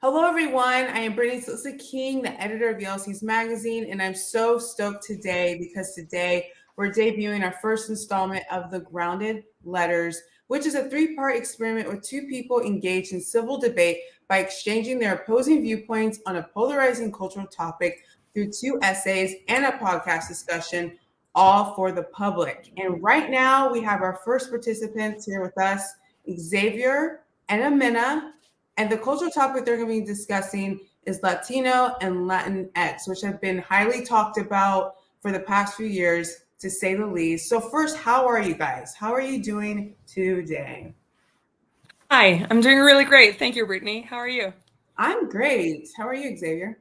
Hello, everyone. I am Brittany Sosa King, the editor of Yellow Magazine, and I'm so stoked today because today we're debuting our first installment of the Grounded Letters, which is a three-part experiment with two people engaged in civil debate by exchanging their opposing viewpoints on a polarizing cultural topic through two essays and a podcast discussion, all for the public. And right now we have our first participants here with us, Xavier and Ximena. And the cultural topic they're going to be discussing is Latino and Latinx, which have been highly talked about for the past few years, to say the least. So first, how are you guys? How are you doing today? Hi, I'm doing really great. Thank you, Brittany. How are you? I'm great. How are you, Xavier?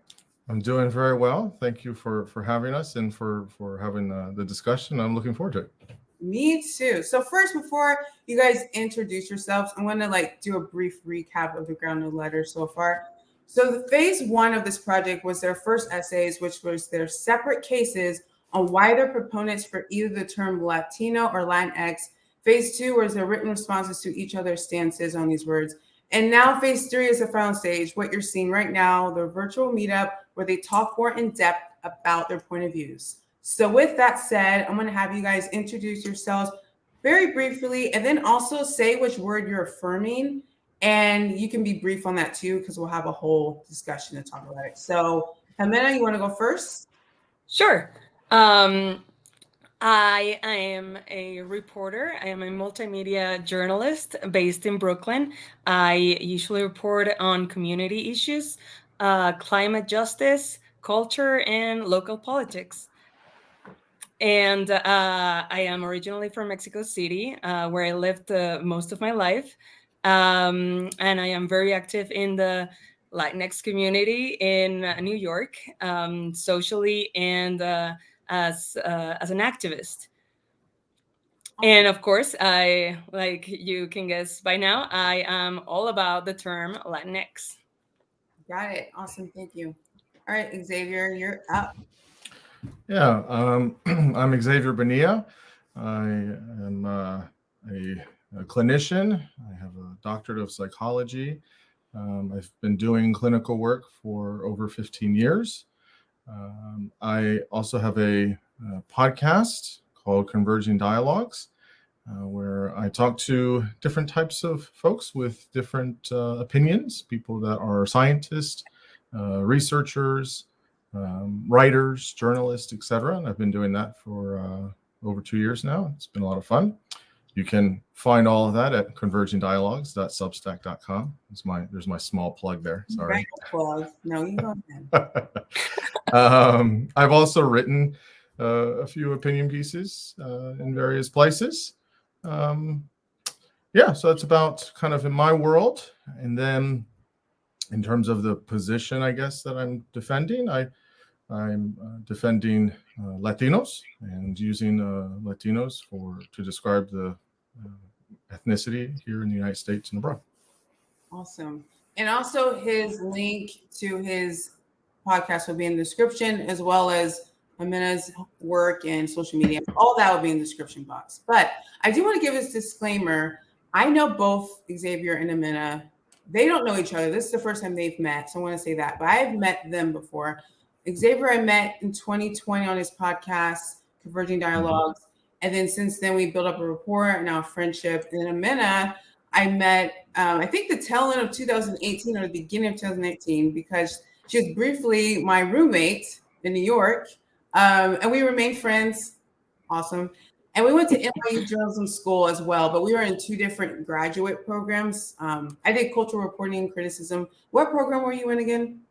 I'm doing very well. Thank you for having us and for having the discussion. I'm looking forward to it. Me too. So first, before you guys introduce yourselves, I'm going to do a brief recap of the Grounded Letter so far. So the phase one of this project was their first essays, which was their separate cases on why they're proponents for either the term Latino or Latinx. Phase two was their written responses to each other's stances on these words. And now phase three is the final stage, what you're seeing right now, the virtual meetup where they talk more in depth about their point of views. So with that said, I'm going to have you guys introduce yourselves very briefly and then also say which word you're affirming. And you can be brief on that too, because we'll have a whole discussion to talk about it. So Ximena, you want to go first? Sure. I am a reporter. I am a multimedia journalist based in Brooklyn. I usually report on community issues, climate justice, culture, and local politics. And I am originally from Mexico City, where I lived most of my life. And I am very active in the Latinx community in New York, socially and as an activist. And of course, I, like you can guess by now, I am all about the term Latinx. Got it. Awesome. Thank you. All right, Xavier, you're up. Yeah, I'm Xavier Bonilla. I am a clinician. I have a doctorate of psychology. I've been doing clinical work for over 15 years. I also have a podcast called Converging Dialogues, where I talk to different types of folks with different opinions, people that are scientists, researchers, writers, journalists, etc. And I've been doing that for over 2 years now. It's been a lot of fun. You can find all of that at convergingdialogues.substack.com. There's my small plug there. Sorry. Plug. No, you go ahead. I've also written a few opinion pieces in various places. Yeah, so it's about kind of in my world. And then in terms of the position, I guess, that I'm defending, I'm defending Latinos and using Latinos to describe the ethnicity here in the United States and abroad. Awesome. And also his link to his podcast will be in the description, as well as Ximena's work and social media. All that will be in the description box. But I do want to give this disclaimer. I know both Xavier and Ximena. They don't know each other. This is the first time they've met. So I want to say that. But I've met them before. Xavier I met in 2020 on his podcast, Converging Dialogues. And then since then, we built up a rapport and now a friendship. And then Ximena, I met, I think the tail end of 2018 or the beginning of 2019, because she was briefly my roommate in New York. And we remained friends. Awesome. And we went to NYU Journalism School as well, but we were in two different graduate programs. I did cultural reporting and criticism. What program were you in again?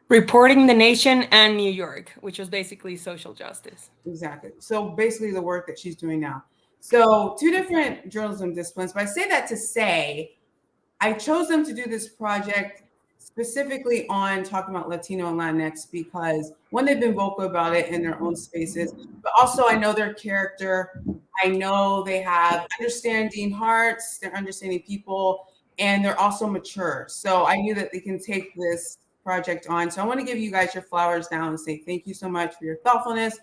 Reporting the Nation and New York, which was basically social justice. Exactly. So basically the work that she's doing now. So two different journalism disciplines. But I say that to say, I chose them to do this project specifically on talking about Latino and Latinx because one, they've been vocal about it in their own spaces, but also I know their character. I know they have understanding hearts, they're understanding people, and they're also mature. So I knew that they can take this project on. So I want to give you guys your flowers now and say thank you so much for your thoughtfulness.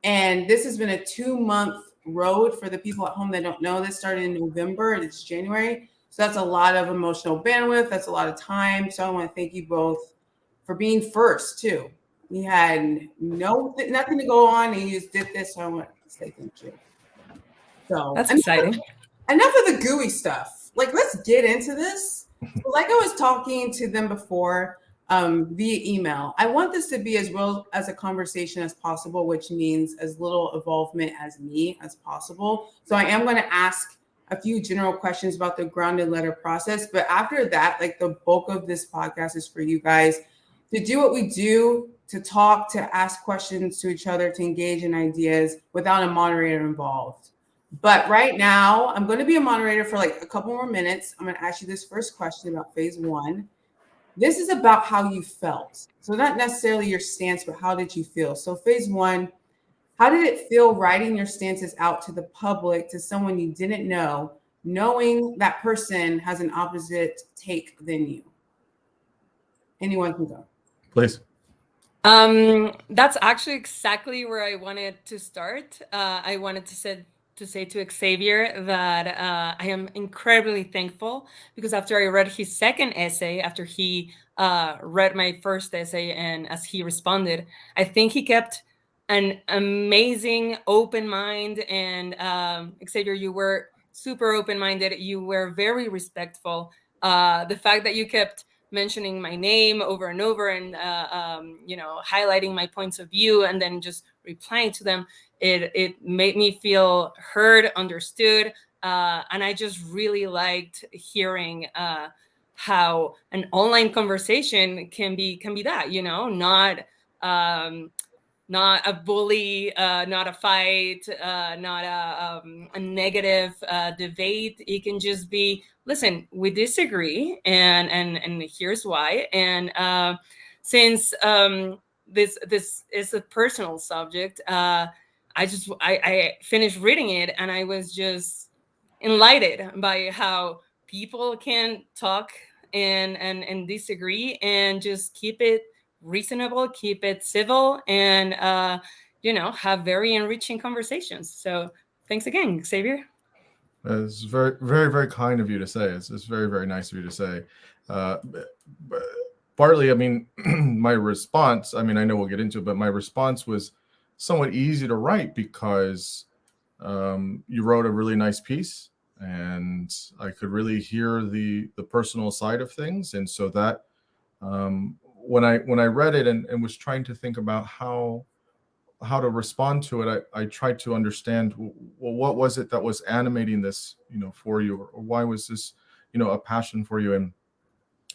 And this has been a 2-month road for the people at home that don't know. This started in November and it's January. So that's a lot of emotional bandwidth. That's a lot of time. So I want to thank you both for being first too. We had nothing to go on, and you just did this. So I want to say thank you. So That's exciting. Enough of the gooey stuff. Like, let's get into this. Like I was talking to them before via email, I want this to be as real as a conversation as possible, which means as little involvement as me as possible. So I am going to ask a few general questions about the grounded letter process. But after that, like the bulk of this podcast is for you guys to do what we do, to talk, to ask questions to each other, to engage in ideas without a moderator involved. But right now, I'm going to be a moderator for like a couple more minutes. I'm going to ask you this first question about phase one. This is about how you felt. So not necessarily your stance, but how did you feel? So phase one, how did it feel writing your stances out to the public, to someone you didn't know, knowing that person has an opposite take than you? Anyone can go. Please. That's actually exactly where I wanted to start. I wanted to say to Xavier that I am incredibly thankful, because after I read his second essay, after he read my first essay, and as he responded, I think he kept an amazing open mind. And Xavier, you were super open-minded. You were very respectful. The fact that you kept mentioning my name over and over, and highlighting my points of view, and then just replying to them, it made me feel heard, understood, and I just really liked hearing how an online conversation can be that, not a bully, not a fight, not a negative debate. It can just be, listen, we disagree, and here's why. And since this is a personal subject, I finished reading it, and I was just enlightened by how people can talk and disagree, and just keep it reasonable, keep it civil, and have very enriching conversations. So thanks again, Xavier. It's very, very, very kind of you to say. It's very, very nice of you to say. Partly, I mean, my response, I mean, I know we'll get into it, but my response was somewhat easy to write, because you wrote a really nice piece, and I could really hear the personal side of things. And so that when I read it and was trying to think about how to respond to it, I tried to understand, well, what was it that was animating this, for you, or why was this, a passion for you? And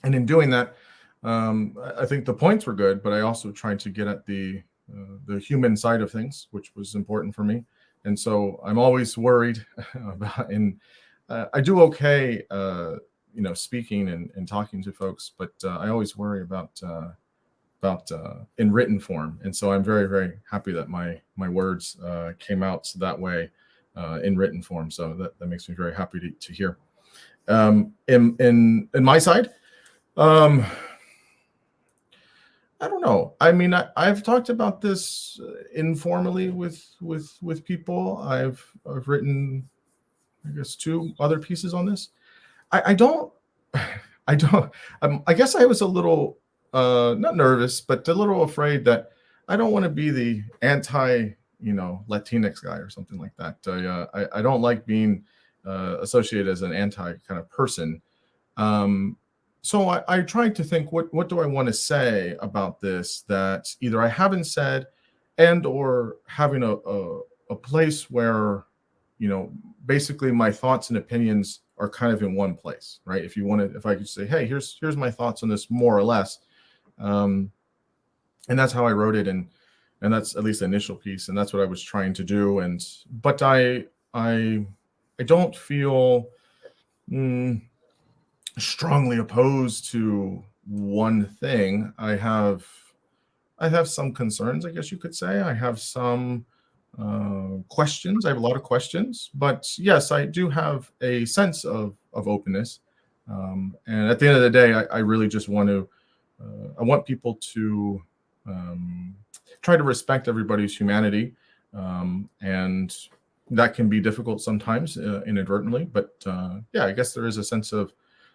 in doing that, I think the points were good, but I also tried to get at the human side of things, which was important for me. And so I'm always worried about, and I do okay, speaking and talking to folks, but I always worry about in written form. And so I'm very, very happy that my words came out that way in written form. So that makes me very happy to hear. In my side, I don't know. I mean, I've talked about this informally with people. I've written, I guess, 2 other pieces on this. I guess I was a little not nervous, but a little afraid that I don't want to be the anti, Latinx guy or something like that. I don't like being associated as an anti kind of person. So I tried to think, what do I want to say about this that either I haven't said, and or having a place where, basically my thoughts and opinions are kind of in one place, right? If I could say, hey, here's my thoughts on this, more or less. And that's how I wrote it. And that's at least the initial piece. And that's what I was trying to do. But I don't feel strongly opposed to one thing. I have some concerns, I guess you could say. I have some questions. I have a lot of questions, but yes, I do have a sense of openness. And at the end of the day, I really just want people to try to respect everybody's humanity, and that can be difficult sometimes inadvertently, but yeah, I guess there is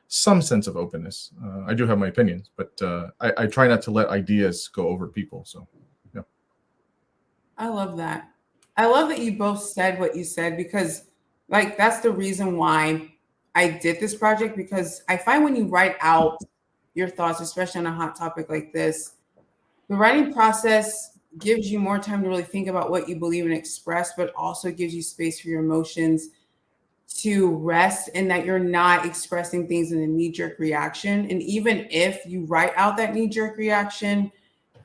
some sense of openness. I do have my opinions, but I try not to let ideas go over people. So, yeah. I love that. I love that you both said what you said, because like that's the reason why I did this project, because I find when you write out your thoughts, especially on a hot topic like this, the writing process gives you more time to really think about what you believe and express, but also gives you space for your emotions to rest, and that you're not expressing things in a knee-jerk reaction. And even if you write out that knee-jerk reaction,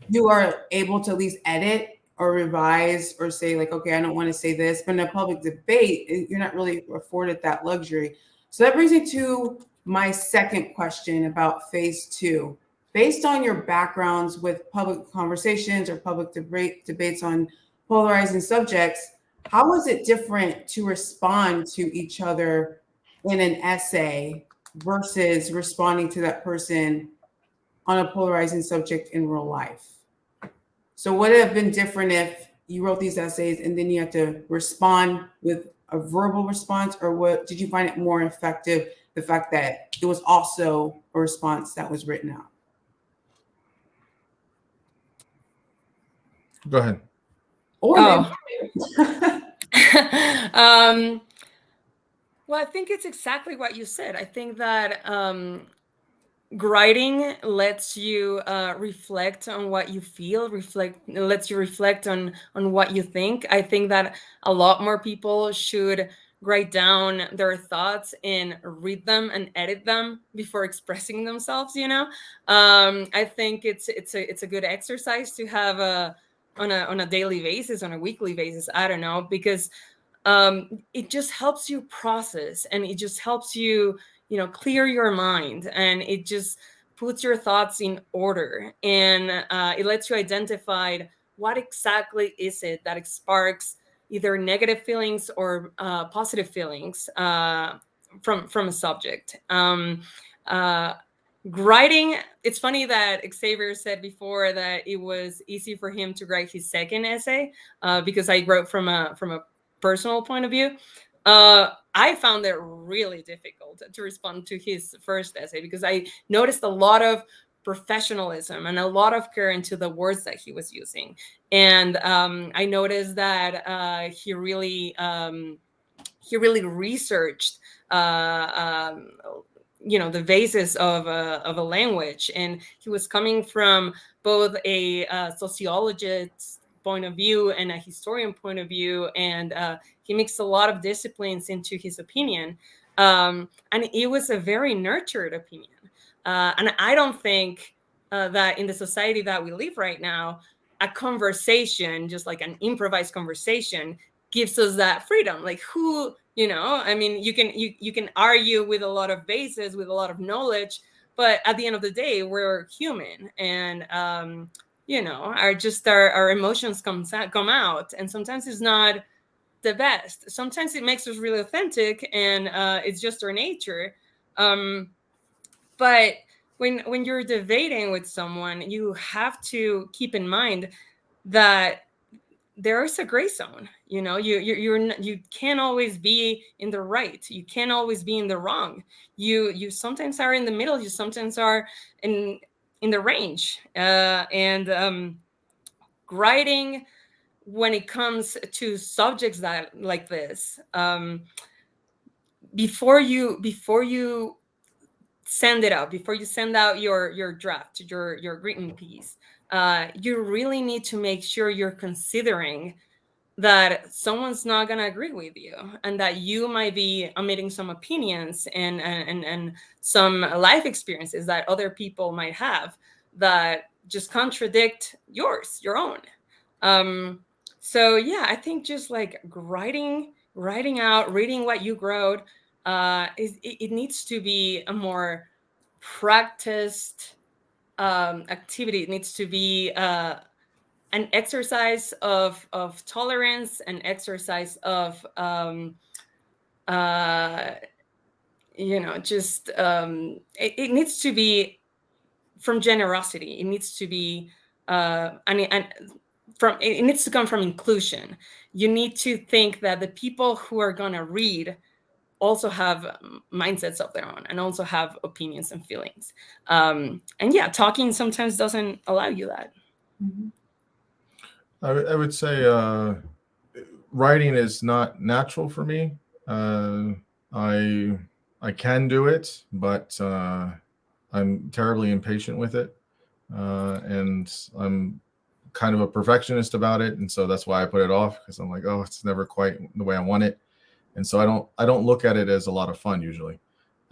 you are able to at least edit or revise or say like, okay, I don't want to say this. But in a public debate, you're not really afforded that luxury. So that brings me to my second question about phase two. Based on your backgrounds with public conversations or public debates on polarizing subjects, how is it different to respond to each other in an essay versus responding to that person on a polarizing subject in real life? So would it have been different if you wrote these essays and then you had to respond with a verbal response, or what did you find it more effective, the fact that it was also a response that was written out? Go ahead. Or Well, I think it's exactly what you said. I think that writing lets you reflect on what you feel, lets you reflect on what you think. I think that a lot more people should write down their thoughts and read them and edit them before expressing themselves, you know. I think it's a good exercise to have on a daily basis, on a weekly basis, I don't know, because it just helps you process, and it just helps you, you know, clear your mind, and it just puts your thoughts in order, and it lets you identify what exactly is it that sparks either negative feelings or positive feelings from a subject. Writing, it's funny that Xavier said before that it was easy for him to write his second essay because I wrote from a personal point of view. I found it really difficult to respond to his first essay because I noticed a lot of professionalism and a lot of care into the words that he was using. And I noticed that he really researched you know, the basis of a language, and he was coming from both a sociologist's point of view and a historian point of view, and he mixed a lot of disciplines into his opinion, and it was a very nurtured opinion, and I don't think that in the society that we live right now, a conversation, just like an improvised conversation, gives us that freedom. Like, who, you know, I mean, you can argue with a lot of bases, with a lot of knowledge, but at the end of the day, we're human, and you know, our emotions come out, and sometimes it's not the best. Sometimes it makes us really authentic, and it's just our nature. But when you're debating with someone, you have to keep in mind that there is a gray zone. You know, you can't always be in the right, you can't always be in the wrong. You sometimes are in the middle, you sometimes are in the range, and writing, when it comes to subjects that like this, before you send it out, before you send out your draft, your written piece, you really need to make sure you're considering that someone's not going to agree with you, and that you might be omitting some opinions and some life experiences that other people might have that just contradict your own. So yeah, I think just like writing out, reading what you wrote, it needs to be a more practiced activity. It needs to be an exercise of tolerance, an exercise of you know, just it needs to be from generosity. It needs to be and it needs to come from inclusion. You need to think that the people who are going to read also have mindsets of their own and also have opinions and feelings. And yeah, talking sometimes doesn't allow you that. Mm-hmm. I would say writing is not natural for me. I can do it, but I'm terribly impatient with it, and I'm kind of a perfectionist about it, and so that's why I put it off, because I'm like, oh, it's never quite the way I want it, and so I don't look at it as a lot of fun usually.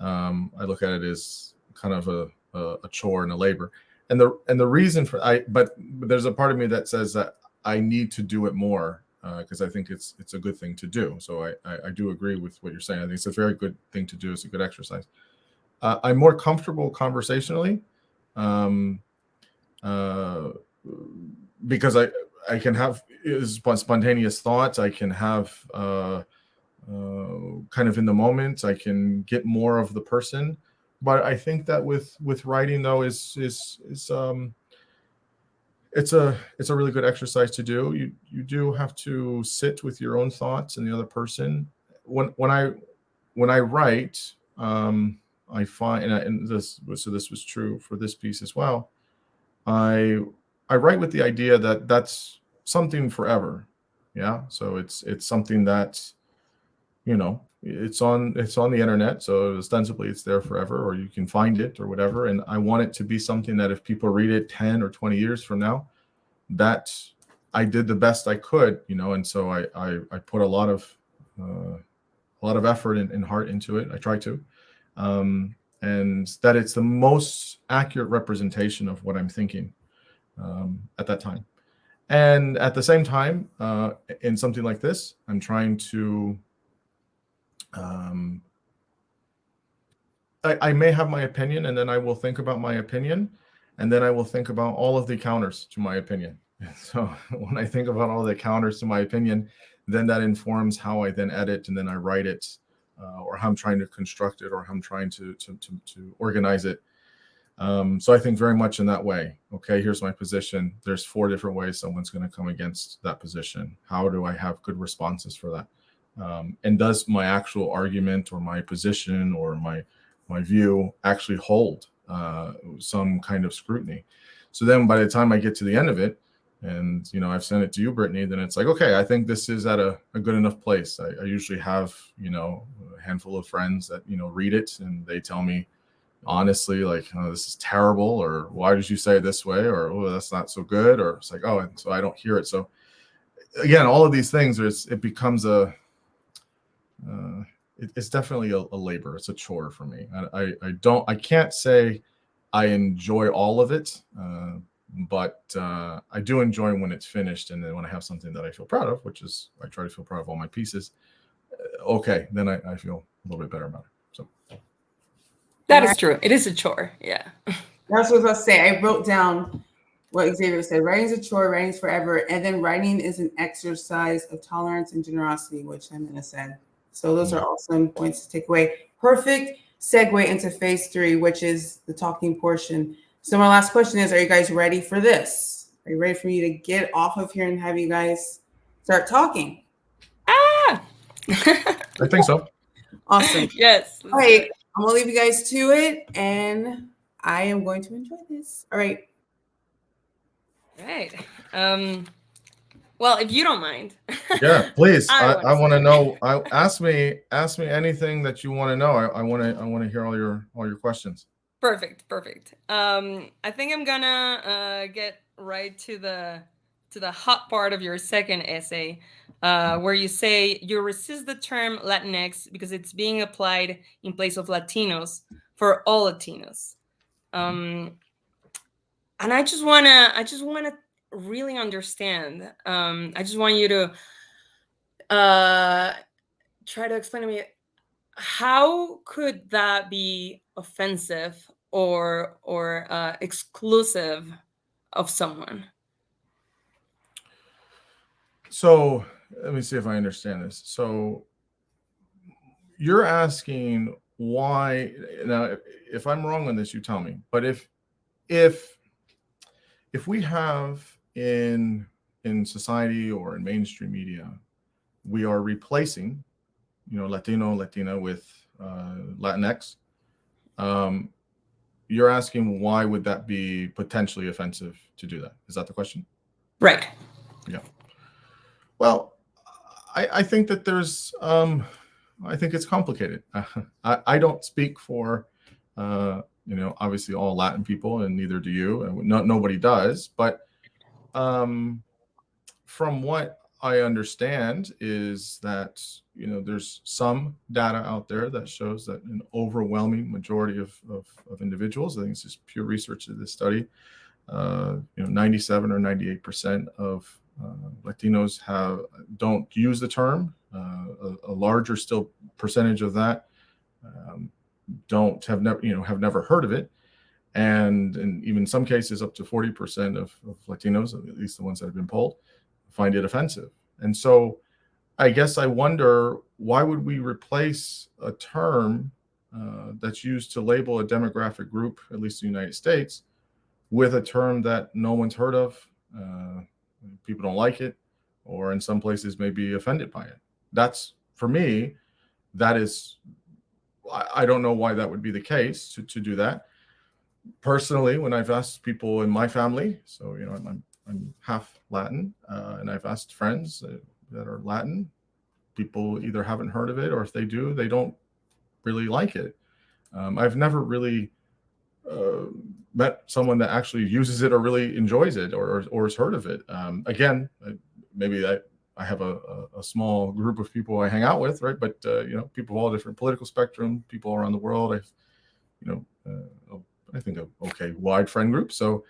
I look at it as kind of a chore and a labor, and the reason for but there's a part of me that says that I need to do it more, because I think it's a good thing to do. So I do agree with what you're saying. I think it's a very good thing to do. It's a good exercise. I'm more comfortable conversationally, because I can have spontaneous thoughts. I can have kind of in the moment. I can get more of the person. But I think that with writing though is it's a really good exercise to do. You do have to sit with your own thoughts and the other person. When I write, I find, and this was true for this piece as well. I write with the idea that that's something forever. Yeah. So it's something that, it's on the internet. So ostensibly it's there forever, or you can find it or whatever. And I want it to be something that if people read it 10 or 20 years from now, that I did the best I could, and so I put a lot of effort and heart into it. I try to, and that it's the most accurate representation of what I'm thinking at that time. And at the same time, in something like this, I'm trying to, I may have my opinion, and then I will think about my opinion, and then I will think about all of the counters to my opinion. So when I think about all the counters to my opinion, then that informs how I then edit and then I write it, or how I'm trying to construct it, or how I'm trying to organize it. So I think very much in that way. Okay, here's my position. There's 4 different ways someone's going to come against that position. How do I have good responses for that? And does my actual argument or my position or my view actually hold some kind of scrutiny? So then by the time I get to the end of it, and I've sent it to you, Brittany, then it's like, okay, I think this is at a good enough place. I usually have a handful of friends that read it, and they tell me honestly, like, oh, this is terrible, or why did you say it this way, or oh, that's not so good, or it's like, oh, and so I don't hear it. So again, all of these things, it becomes it's definitely a labor. It's a chore for me. I can't say I enjoy all of it, but I do enjoy when it's finished, and then when I have something that I feel proud of, which is I try to feel proud of all my pieces. Okay, then I feel a little bit better about it. So that is true. It is a chore. Yeah. That's what I was about to say. I wrote down what Xavier said. Writing is a chore, writing is forever. And then writing is an exercise of tolerance and generosity, which Ximena said. So those are awesome points to take away. Perfect segue into phase 3, which is the talking portion. So my last question is, are you guys ready for this? Are you ready for me to get off of here and have you guys start talking? Ah! I think so. Awesome. Yes. All right. I'm going to leave you guys to it, and I am going to enjoy this. All right. Right. Well, if you don't mind. Yeah, please. I want to know. Ask me anything that you want to know. I want to hear all your questions. Perfect. I think I'm gonna get right to the hot part of your second essay, where you say you resist the term Latinx because it's being applied in place of Latinos for all Latinos. And I just wanna really understand. I just want you to try to explain to me, how could that be offensive or exclusive of someone? So let me see if I understand this. So you're asking why. Now, if I'm wrong on this, you tell me. But if we have in in society or in mainstream media, we are replacing, Latino, Latina with Latinx. You're asking why would that be potentially offensive to do that? Is that the question? Right. Yeah. Well, I think that there's, I think it's complicated. I don't speak for, obviously all Latin people, and neither do you, and nobody does. But from what I understand is that, there's some data out there that shows that an overwhelming majority of individuals, I think it's just pure research of this study, 97 or 98% of Latinos don't use the term. A larger still percentage of that have never heard of it, and even in some cases up to 40% of Latinos, at least the ones that have been polled, find it offensive. And so I guess I wonder, why would we replace a term that's used to label a demographic group, at least in the United States, with a term that no one's heard of? People don't like it, or in some places may be offended by it. That's, for me, that is, I don't know why that would be the case to do that. Personally, when I've asked people in my family, so, I'm half Latin, and I've asked friends that are Latin, people either haven't heard of it, or if they do, they don't really like it. I've never really met someone that actually uses it or really enjoys it or has heard of it. Again, maybe I have a small group of people I hang out with, right? But people of all different political spectrum, people around the world. I think a okay wide friend group. So,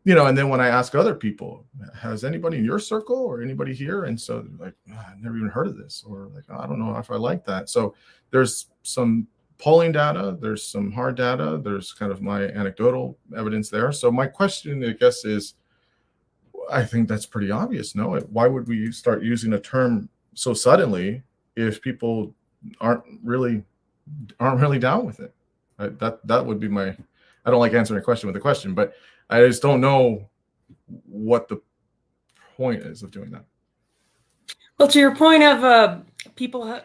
and then when I ask other people, has anybody in your circle or anybody here? And so they're like, I've never even heard of this, or like, I don't know if I like that. So there's some polling data, there's some hard data, there's kind of my anecdotal evidence there. So my question, I guess, is, I think that's pretty obvious. No, why would we start using a term so suddenly if people aren't really down with it? That would be my. I don't like answering a question with a question, but I just don't know what the point is of doing that. Well, to your point of people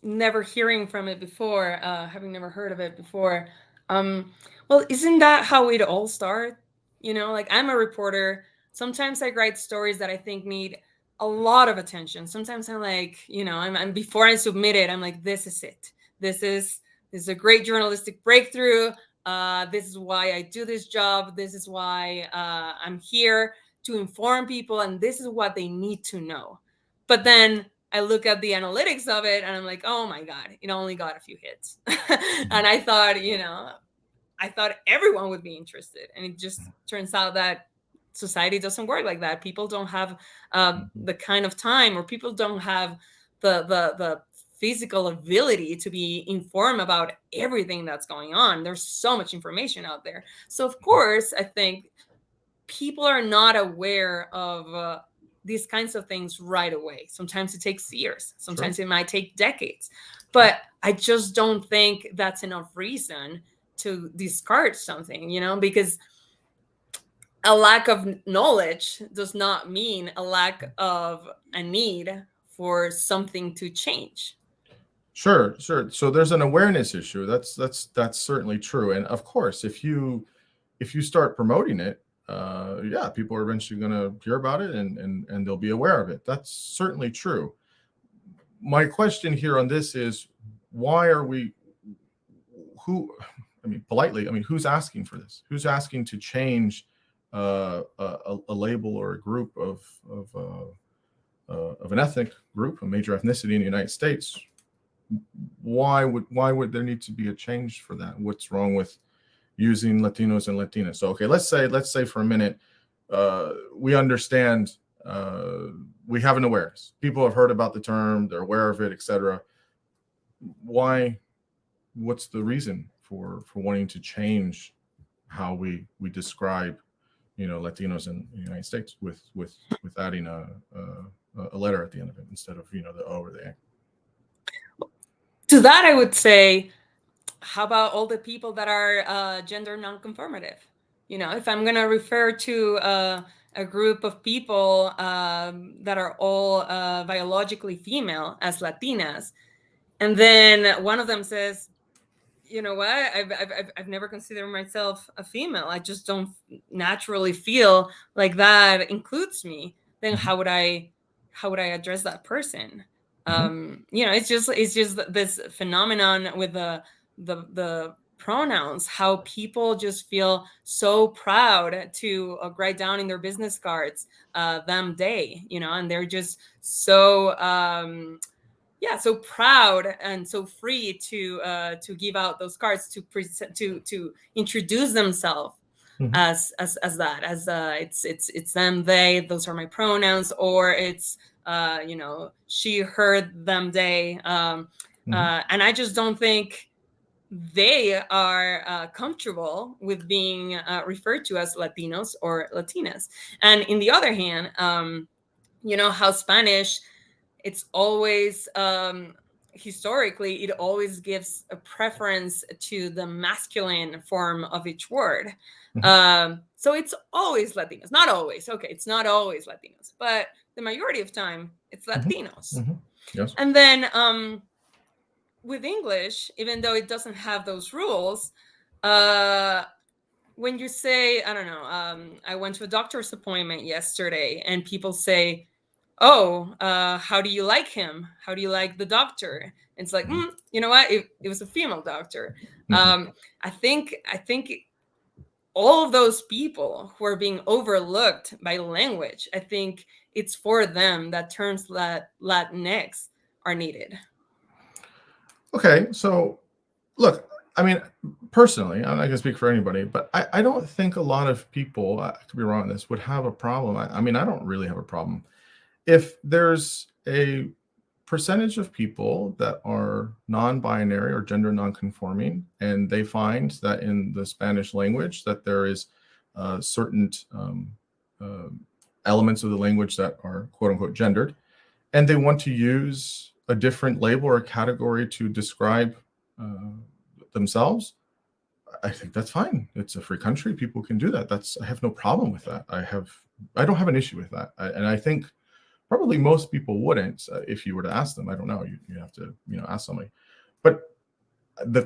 never hearing from it before, having never heard of it before, well, isn't that how it all started? Like, I'm a reporter. Sometimes I write stories that I think need a lot of attention. Sometimes I'm like, I'm before I submit it, I'm like, this is it. This is a great journalistic breakthrough. This is why I do this job. This is why I'm here to inform people, and this is what they need to know. But then I look at the analytics of it, and I'm like, oh my God, it only got a few hits. And I thought everyone would be interested, and it just turns out that society doesn't work like that. People don't have the kind of time, or people don't have the physical ability to be informed about everything that's going on. There's so much information out there. So of course, I think people are not aware of these kinds of things right away. Sometimes it takes years. Sometimes It might take decades. But I just don't think that's enough reason to discard something, because a lack of knowledge does not mean a lack of a need for something to change. Sure. So there's an awareness issue. That's certainly true. And of course, if you start promoting it, people are eventually going to hear about it and they'll be aware of it. That's certainly true. My question here on this is, why are we? Politely, who's asking for this? Who's asking to change a label or a group of an ethnic group, a major ethnicity in the United States? Why would there need to be a change for that? What's wrong with using Latinos and Latinas? So, okay, let's say for a minute, we understand, we have an awareness. People have heard about the term, they're aware of it, etc. Why? What's the reason for wanting to change how we describe, Latinos in the United States with adding a letter at the end of it instead of the O or the A? To that, I would say, how about all the people that are gender nonconformative? If I'm going to refer to a a group of people that are all biologically female as Latinas, and then one of them says, you know what, I've never considered myself a female. I just don't naturally feel like that includes me. Then how would I address that person? It's just this phenomenon with the pronouns, how people just feel so proud to write down in their business cards them they, and they're just so so proud and so free to give out those cards, to present, to introduce themselves as that, as it's them they, those are my pronouns, or it's she her them they, and I just don't think they are comfortable with being referred to as Latinos or Latinas. And in the other hand, how Spanish, it's always historically, it always gives a preference to the masculine form of each word. So it's always Latinos, not always. Okay, it's not always Latinos, but the majority of time it's Latinos. Yes. And then with English, even though it doesn't have those rules, when you say, I don't know, I went to a doctor's appointment yesterday, and people say, oh, how do you like him? How do you like the doctor? And it's like, you know what? It was a female doctor. I think all of those people who are being overlooked by language, I think it's for them that terms Latinx are needed. Okay, so look, I mean, personally, I'm not going to speak for anybody, but I don't think a lot of people, I could be wrong on this, would have a problem. I mean, I don't really have a problem if there's a percentage of people that are non-binary or gender non-conforming, and they find that in the Spanish language that there is certain elements of the language that are quote unquote gendered, and they want to use a different label or category to describe themselves, I think that's fine. It's a free country. People can do that. I have no problem with that. I don't have an issue with that. And I think probably most people wouldn't if you were to ask them. I don't know. You have to, ask somebody. But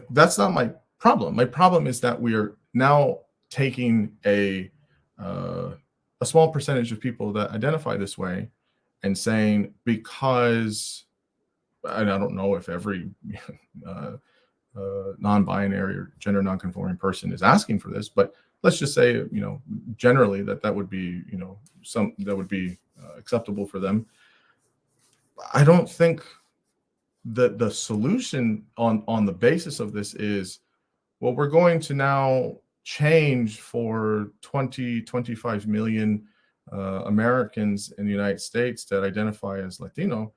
that's not my problem. My problem is that we are now taking a small percentage of people that identify this way and saying, because, and I don't know if every non-binary or gender non-conforming person is asking for this, but let's just say, generally that would be, that would be acceptable for them. I don't think that the solution on the basis of this is, well, we're going to now change for 25 million Americans in the United States that identify as Latino.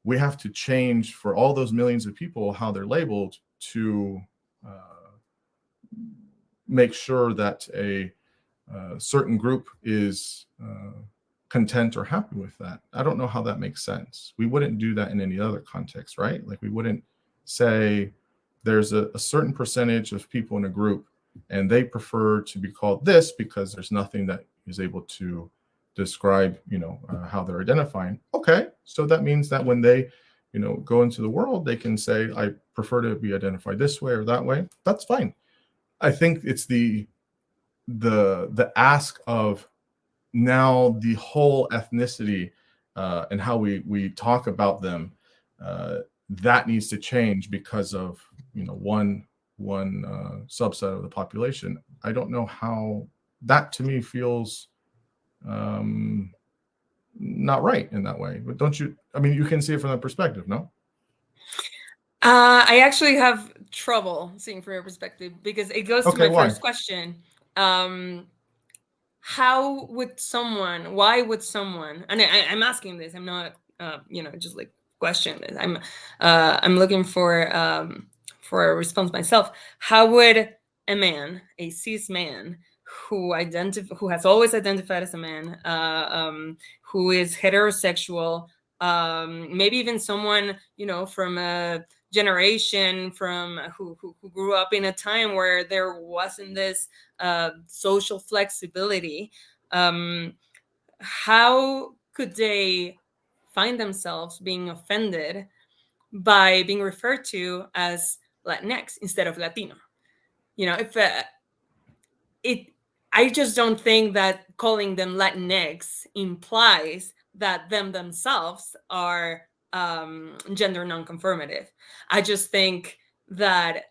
We have to change for all those millions of people how they're labeled to make sure that a certain group is content or happy with that. I don't know how that makes sense. We wouldn't do that in any other context, right? Like, we wouldn't say there's a certain percentage of people in a group and they prefer to be called this because there's nothing that is able to describe, how they're identifying. Okay, so that means that when they, go into the world, they can say, I prefer to be identified this way or that way. That's fine. I think it's the ask of now the whole ethnicity and how we talk about them, that needs to change because of one subset of the population. I don't know how that, to me, feels not right in that way. But don't you? I mean, you can see it from that perspective, no? I actually have trouble seeing from your perspective because it goes to my first question. Why would someone, and I'm asking this, I'm not, just like questioning this. I'm looking for a response myself. How would a man, a cis man, who has always identified as a man, who is heterosexual, maybe even someone, from a generation who grew up in a time where there wasn't this social flexibility, how could they find themselves being offended by being referred to as Latinx instead of Latino? If I just don't think that calling them Latinx implies that them themselves are gender nonconformative. I just think that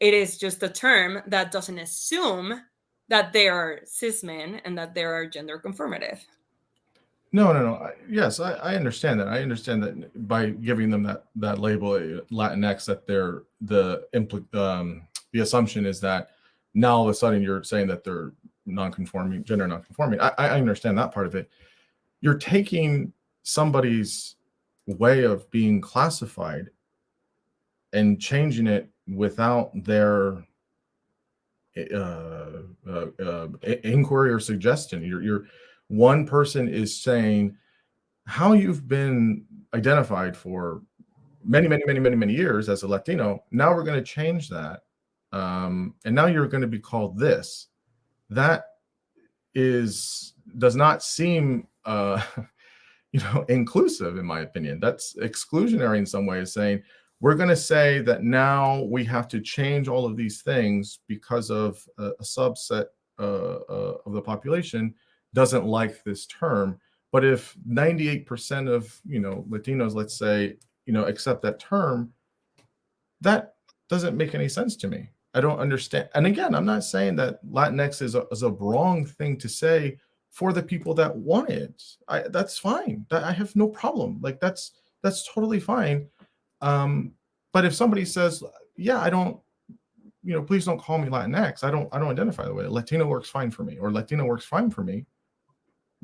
it is just a term that doesn't assume that they are cis men and that they are gender conformative. No. Yes, I understand that. I understand that by giving them that label, Latinx, that they're the assumption is that now all of a sudden you're saying that they're non-conforming, gender non-conforming. I understand that part of it. You're taking somebody's way of being classified and changing it without their inquiry or suggestion. You're one person is saying how you've been identified for many years as a Latino. Now we're going to change that, and now you're going to be called this. That does not seem inclusive, in my opinion. That's exclusionary in some ways, saying we're going to say that now we have to change all of these things because of a subset of the population doesn't like this term. But if 98% of Latinos, let's say, accept that term, that doesn't make any sense to me. I don't understand. And again, I'm not saying that Latinx is a wrong thing to say for the people that want it. That's fine. I have no problem. Like that's totally fine. But if somebody says, yeah, I don't, please don't call me Latinx. I don't identify that way. Latino works fine for me, or Latino works fine for me.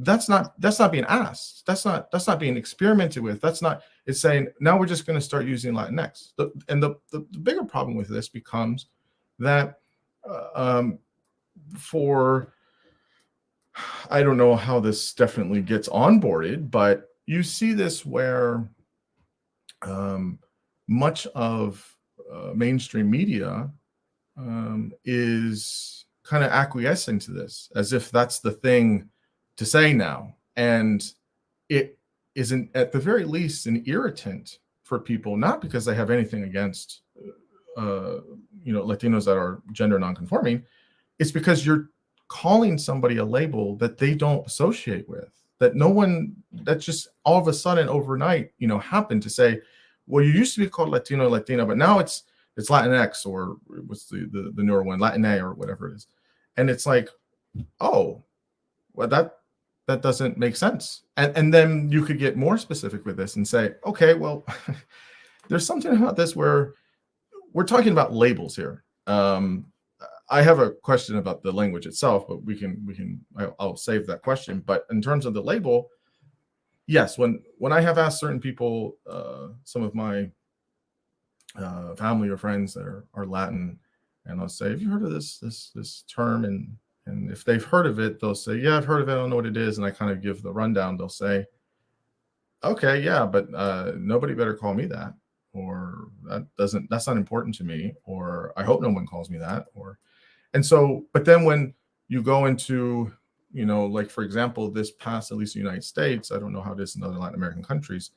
That's not being asked. That's not being experimented with. It's saying now we're just going to start using Latinx. The bigger problem with this becomes that I don't know how this definitely gets onboarded, but you see this where much of mainstream media is kind of acquiescing to this as if that's the thing to say now. And it isn't, at the very least, an irritant for people, not because they have anything against Latinos that are gender nonconforming. It's because you're calling somebody a label that they don't associate with, that just all of a sudden overnight, happened to say, well, you used to be called Latino, Latina, but now it's Latinx, or what's the newer one, Latina, or whatever it is. And it's like, oh, well, that doesn't make sense. And then you could get more specific with this and say, okay, well, there's something about this where we're talking about labels here. I have a question about the language itself, but I'll save that question. But in terms of the label, yes, when I have asked certain people, some of my family or friends that are Latin, and I'll say, have you heard of this term? And if they've heard of it, they'll say, yeah, I've heard of it. I don't know what it is. And I kind of give the rundown. They'll say, okay, yeah, but nobody better call me that, or that's not important to me, or I hope no one calls me that, and so, but then when you go into, like, for example, this past, at least the United States, I don't know how it is in other Latin American countries.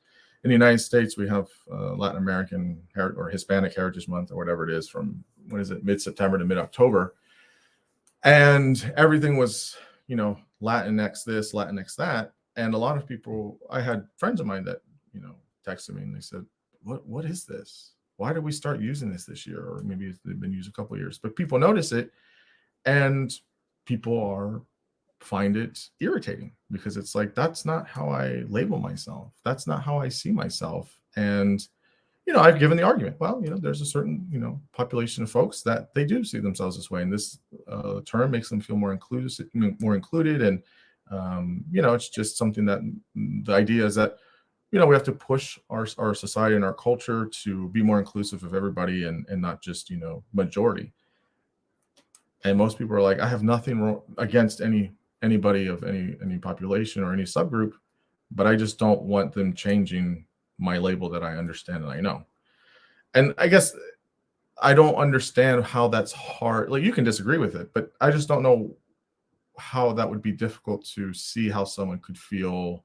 In the United States, we have Latin American or Hispanic Heritage Month, or whatever it is, from, mid-September to mid-October. And everything was, Latinx this, Latinx that. And a lot of people, I had friends of mine that, texted me and they said, what is this? Why did we start using this year? Or maybe they've been used a couple of years, but people notice it, and people find it irritating, because it's like, that's not how I label myself. That's not how I see myself. And, I've given the argument, well, there's a certain, population of folks that they do see themselves this way. And this term makes them feel more included. And, it's just something that the idea is that, we have to push our society and our culture to be more inclusive of everybody, and not just, majority. And most people are like, I have nothing against anybody of any population or any subgroup, but I just don't want them changing my label that I understand and I know. And I guess I don't understand how that's hard. Like, you can disagree with it, but I just don't know how that would be difficult to see how someone could feel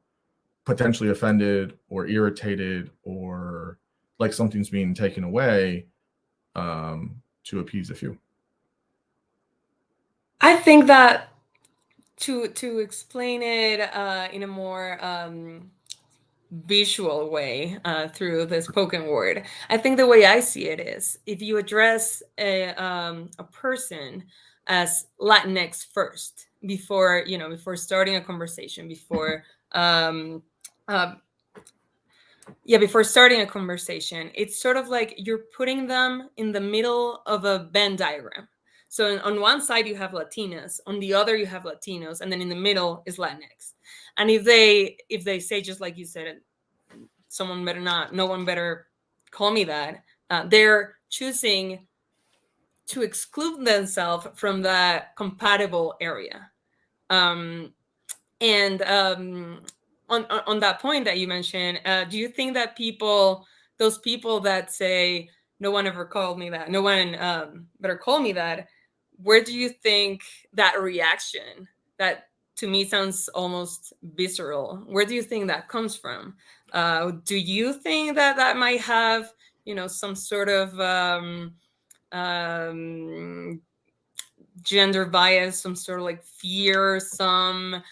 potentially offended or irritated or like something's being taken away to appease a few. I think that to explain it in a more visual way through the spoken word, I think the way I see it is, if you address a person as Latinx first, before starting a conversation, before before starting a conversation, it's sort of like you're putting them in the middle of a Venn diagram. So on one side you have Latinas, on the other you have Latinos, and then in the middle is Latinx. And if they say, just like you said, no one better call me that, they're choosing to exclude themselves from that compatible area. And on that point that you mentioned, do you think that those people that say, no one ever called me that, no one better call me that, where do you think that reaction, that to me sounds almost visceral, where do you think that comes from? Do you think that might have, some sort of gender bias, some sort of like fear, some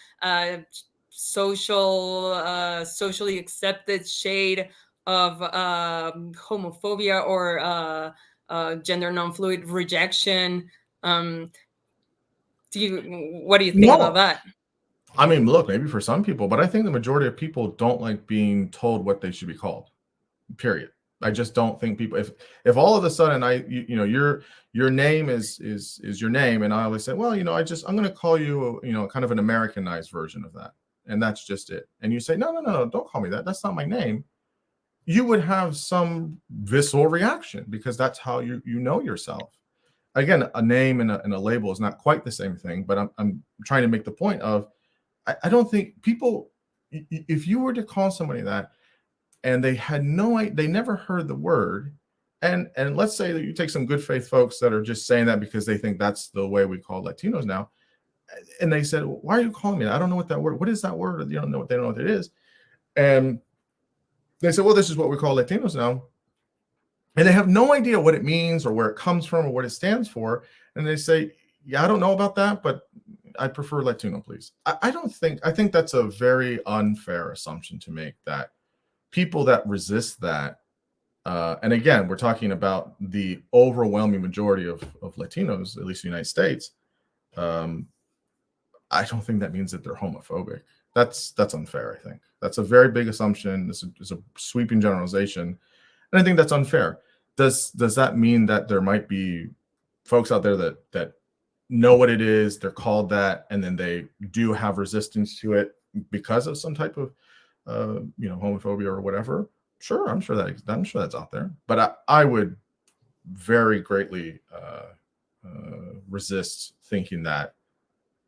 socially accepted shade of homophobia or gender non-fluid rejection? What do you think about that? I mean, look, maybe for some people, but I think the majority of people don't like being told what they should be called. Period. I just don't think people, if all of a sudden your name is your name, and I always say, well, I'm going to call you, kind of an Americanized version of that, and that's just it. And you say, no, don't call me that. That's not my name. You would have some visceral reaction because that's how you know yourself. Again, a name and a label is not quite the same thing, but I'm trying to make the point of, I don't think people, if you were to call somebody that, and they had they never heard the word, and let's say that you take some good faith folks that are just saying that because they think that's the way we call Latinos now, and they said, well, why are you calling me that? I don't know what that word, what is that word? They don't know what it is. And they said, well, this is what we call Latinos now. And they have no idea what it means or where it comes from or what it stands for. And they say, yeah, I don't know about that, but I prefer Latino, please. I think that's a very unfair assumption to make, that people that resist that, and again, we're talking about the overwhelming majority of Latinos, at least in the United States. I don't think that means that they're homophobic. That's unfair. I think that's a very big assumption. This is a sweeping generalization, and I think that's unfair. Does that mean that there might be folks out there that know what it is, they're called that, and then they do have resistance to it because of some type of homophobia or whatever? Sure, I'm sure that's out there, but I would very greatly resist thinking that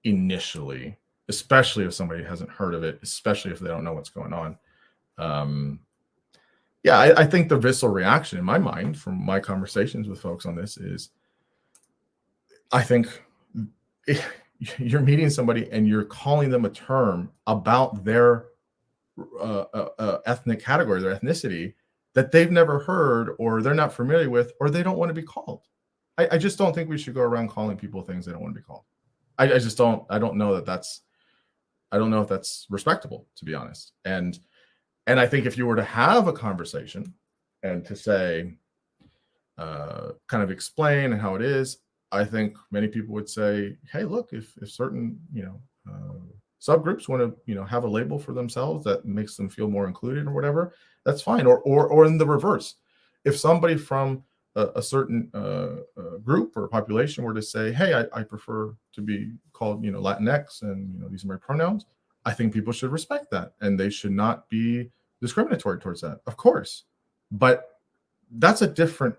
initially, especially if somebody hasn't heard of it, especially if they don't know what's going on. I think the visceral reaction in my mind from my conversations with folks on this is, I think you're meeting somebody and you're calling them a term about their ethnic category, their ethnicity, that they've never heard or they're not familiar with or they don't want to be called. I just don't think we should go around calling people things they don't want to be called. I just don't. I don't know if that's respectable, to be honest. And I think if you were to have a conversation and to say, kind of explain how it is, I think many people would say, hey, look, if certain subgroups want to have a label for themselves that makes them feel more included or whatever, that's fine. Or in the reverse, if somebody from a certain group or population were to say, hey, I prefer to be called Latinx and these are my pronouns, I think people should respect that and they should not be discriminatory towards that, of course. But that's a different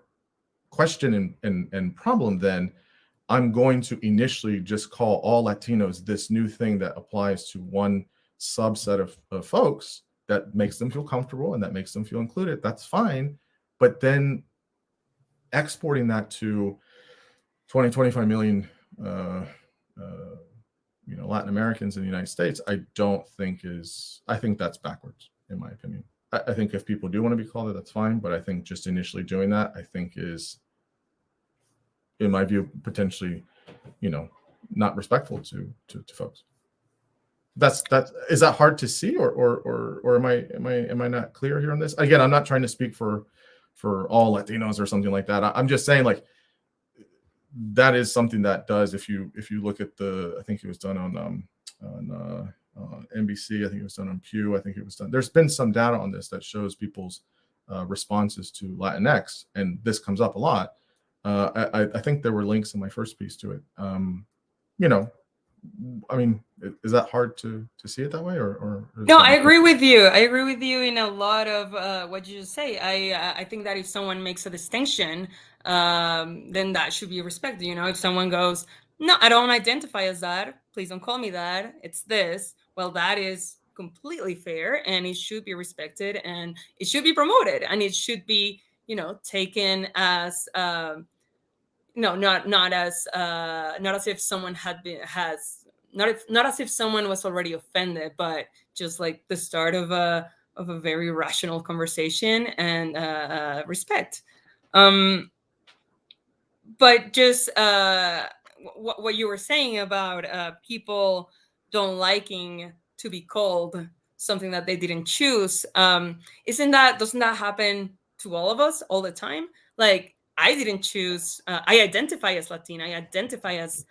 question and problem than I'm going to initially just call all Latinos this new thing that applies to one subset of folks that makes them feel comfortable and that makes them feel included. That's fine. But then exporting that to 20, 25 million, Latin Americans in the United States, I think that's backwards, in my opinion. I think if people do want to be called it, that's fine. But I think just initially doing that, I think is, in my view, potentially, not respectful to folks. Is that hard to see, or am I not clear here on this? Again, I'm not trying to speak for all Latinos or something like that. I'm just saying, like, that is something that does, if you look at I think it was done on NBC, I think it was done on Pew, I think it was done. There's been some data on this that shows people's responses to Latinx, and this comes up a lot. I think there were links in my first piece to it. I mean, is that hard to see it that way, or no? I agree with you. I agree with you in a lot of what you just say. I think that if someone makes a distinction, then that should be respected. If someone goes, no, I don't identify as that, please don't call me that, it's this. Well, that is completely fair, and it should be respected, and it should be promoted, and it should be, taken as no, not as if someone not as if someone was already offended, but just like the start of a very rational conversation and respect. But just what you were saying about people don't liking to be called something that they didn't choose, doesn't that happen to all of us all the time? Like, I didn't choose, I identify as Latina, I identify as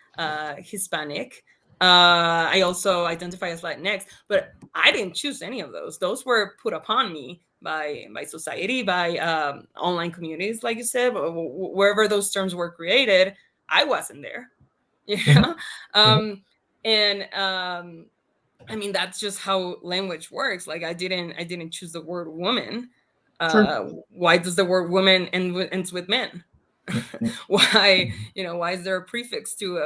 Hispanic, I also identify as Latinx, but I didn't choose any of those. Those were put upon me by society, by online communities, like you said, wherever those terms were created. I wasn't there, and I mean, that's just how language works. Like, I didn't choose the word woman. Why does the word woman ends with men? Why is there a prefix to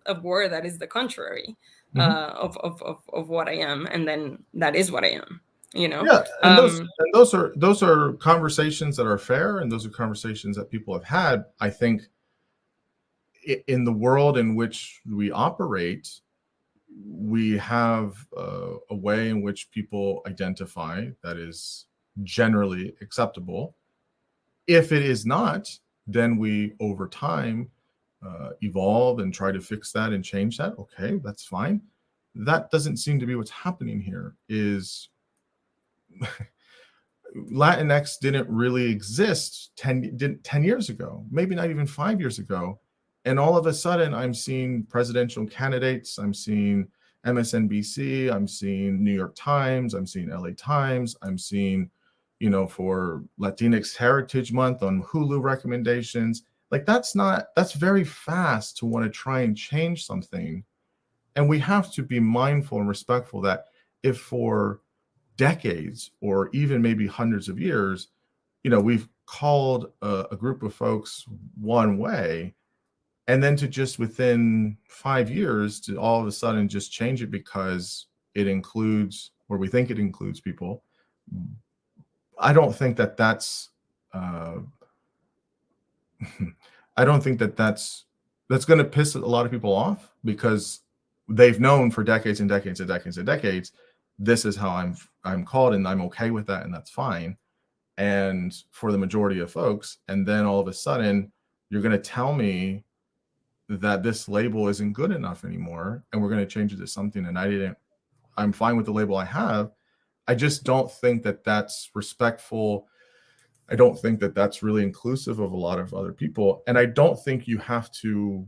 a word that is the contrary of what I am, and then that is what I am? Yeah, and those are conversations that are fair, and those are conversations that people have had. I think in the world in which we operate, we have a way in which people identify that is generally acceptable. If it is not, then we, over time, evolve and try to fix that and change that. Okay, that's fine. That doesn't seem to be what's happening here. Is Latinx didn't really exist 10 years ago, maybe not even 5 years ago. And all of a sudden, I'm seeing presidential candidates, I'm seeing MSNBC, I'm seeing New York Times, I'm seeing LA Times, I'm seeing, for Latinx Heritage Month on Hulu recommendations. Like, that's very fast to want to try and change something. And we have to be mindful and respectful that if for decades or even maybe hundreds of years, we've called a group of folks one way, and then to just within 5 years to all of a sudden just change it because it includes, or we think it includes, people. I don't think that that's I don't think that that's going to piss a lot of people off, because they've known for decades and decades and decades and decades, this is how I'm called, and I'm okay with that, and that's fine. And for the majority of folks, and then all of a sudden you're going to tell me that this label isn't good enough anymore, and we're going to change it to something, and I'm fine with the label I have. I just don't think that that's respectful. I don't think that that's really inclusive of a lot of other people. And I don't think you have to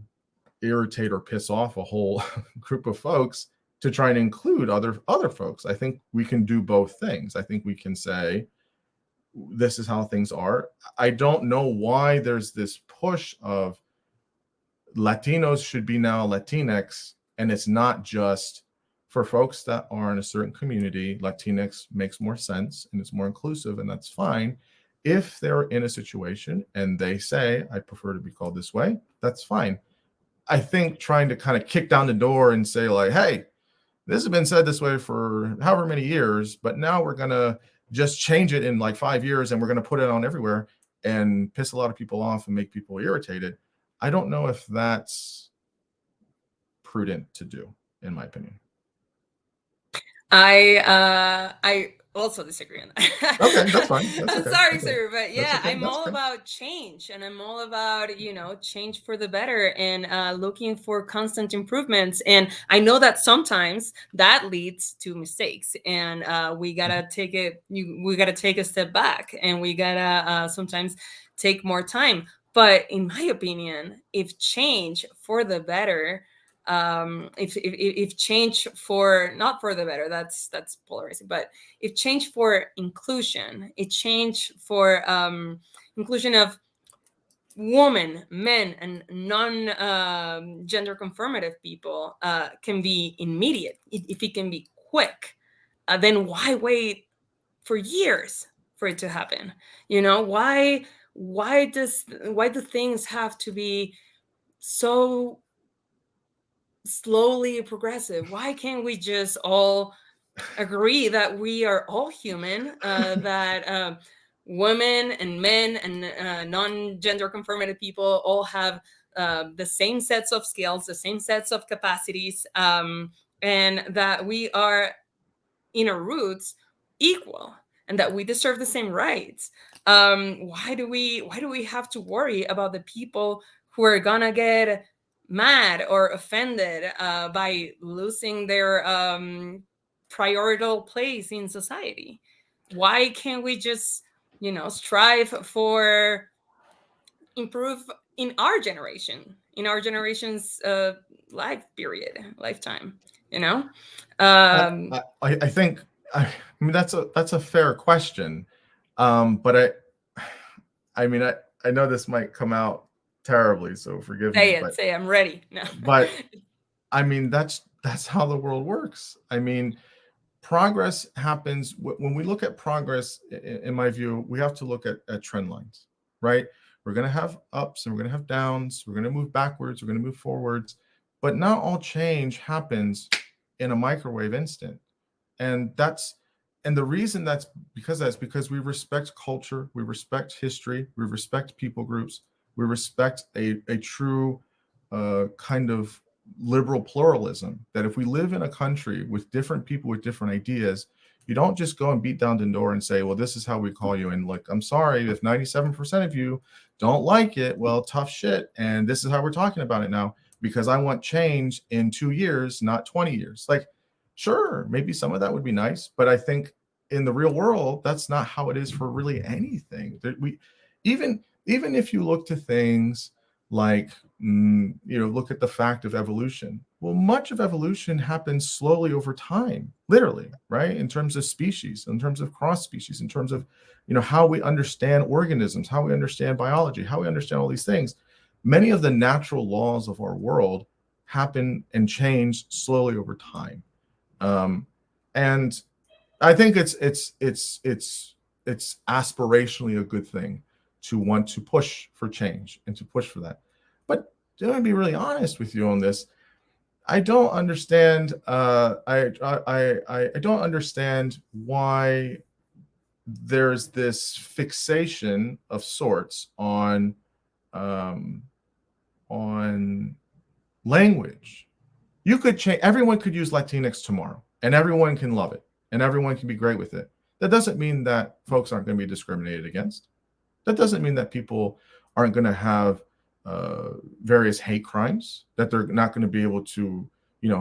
irritate or piss off a whole group of folks to try and include other folks. I think we can do both things. I think we can say, this is how things are. I don't know why there's this push of Latinos should be now Latinx, and it's not just for folks that are in a certain community. Latinx makes more sense and it's more inclusive, and that's fine. If they're in a situation and they say, I prefer to be called this way, that's fine. I think trying to kind of kick down the door and say, like, hey, this has been said this way for however many years, but now we're going to just change it in like 5 years, and we're going to put it on everywhere and piss a lot of people off and make people irritated. I don't know if that's prudent to do, in my opinion. I also disagree on that. Okay, that's fine. That's I'm okay. sorry, That's okay. sir, but That's yeah, okay. I'm That's all okay. about change, and I'm all about change for the better, and looking for constant improvements. And I know that sometimes that leads to mistakes, and we gotta take it. We gotta take a step back, and we gotta sometimes take more time. But in my opinion, if change for the better, if change for not for the better, that's polarizing, but if change for inclusion, it change for inclusion of women, men, and non gender conformative people can be immediate, if it can be quick, then why wait for years for it to happen? Why do things have to be so slowly progressive? Why can't we just all agree that we are all human, that women and men and non-gender conformative people all have the same sets of skills, the same sets of capacities, and that we are in our roots equal, and that we deserve the same rights? Why do we have to worry about the people who are gonna get mad or offended by losing their priorital place in society? Why can't we just strive for improve in our generation's lifetime? you know um I think I mean that's a fair question, but I mean I know this might come out terribly, so forgive me, say I'm ready. No. but I mean that's how the world works. I mean, progress happens when we look at progress. In my view, we have to look at trend lines, right? We're going to have ups and we're going to have downs. We're going to move backwards. We're going to move forwards, but not all change happens in a microwave instant. And the reason that's because we respect culture, we respect history, we respect people groups, we respect a true kind of liberal pluralism. That if we live in a country with different people with different ideas, you don't just go and beat down the door and say, well, this is how we call you. And like, I'm sorry if 97% of you don't like it. Well, tough shit. And this is how we're talking about it now, because I want change in 2 years, not 20 years. Like, sure, maybe some of that would be nice, but I think in the real world, that's not how it is for really anything. That we even if you look to things like look at the fact of evolution. Well, much of evolution happens slowly over time, literally, right? In terms of species, in terms of cross species, in terms of how we understand organisms, how we understand biology, how we understand all these things. Many of the natural laws of our world happen and change slowly over time. And I think it's aspirationally a good thing to want to push for change and to push for that. But to be really honest with you on this, I don't understand. I don't understand why there's this fixation of sorts on language. You could change. Everyone could use Latinx tomorrow, and everyone can love it, and everyone can be great with it. That doesn't mean that folks aren't going to be discriminated against. That doesn't mean that people aren't going to have various hate crimes. That they're not going to be able to,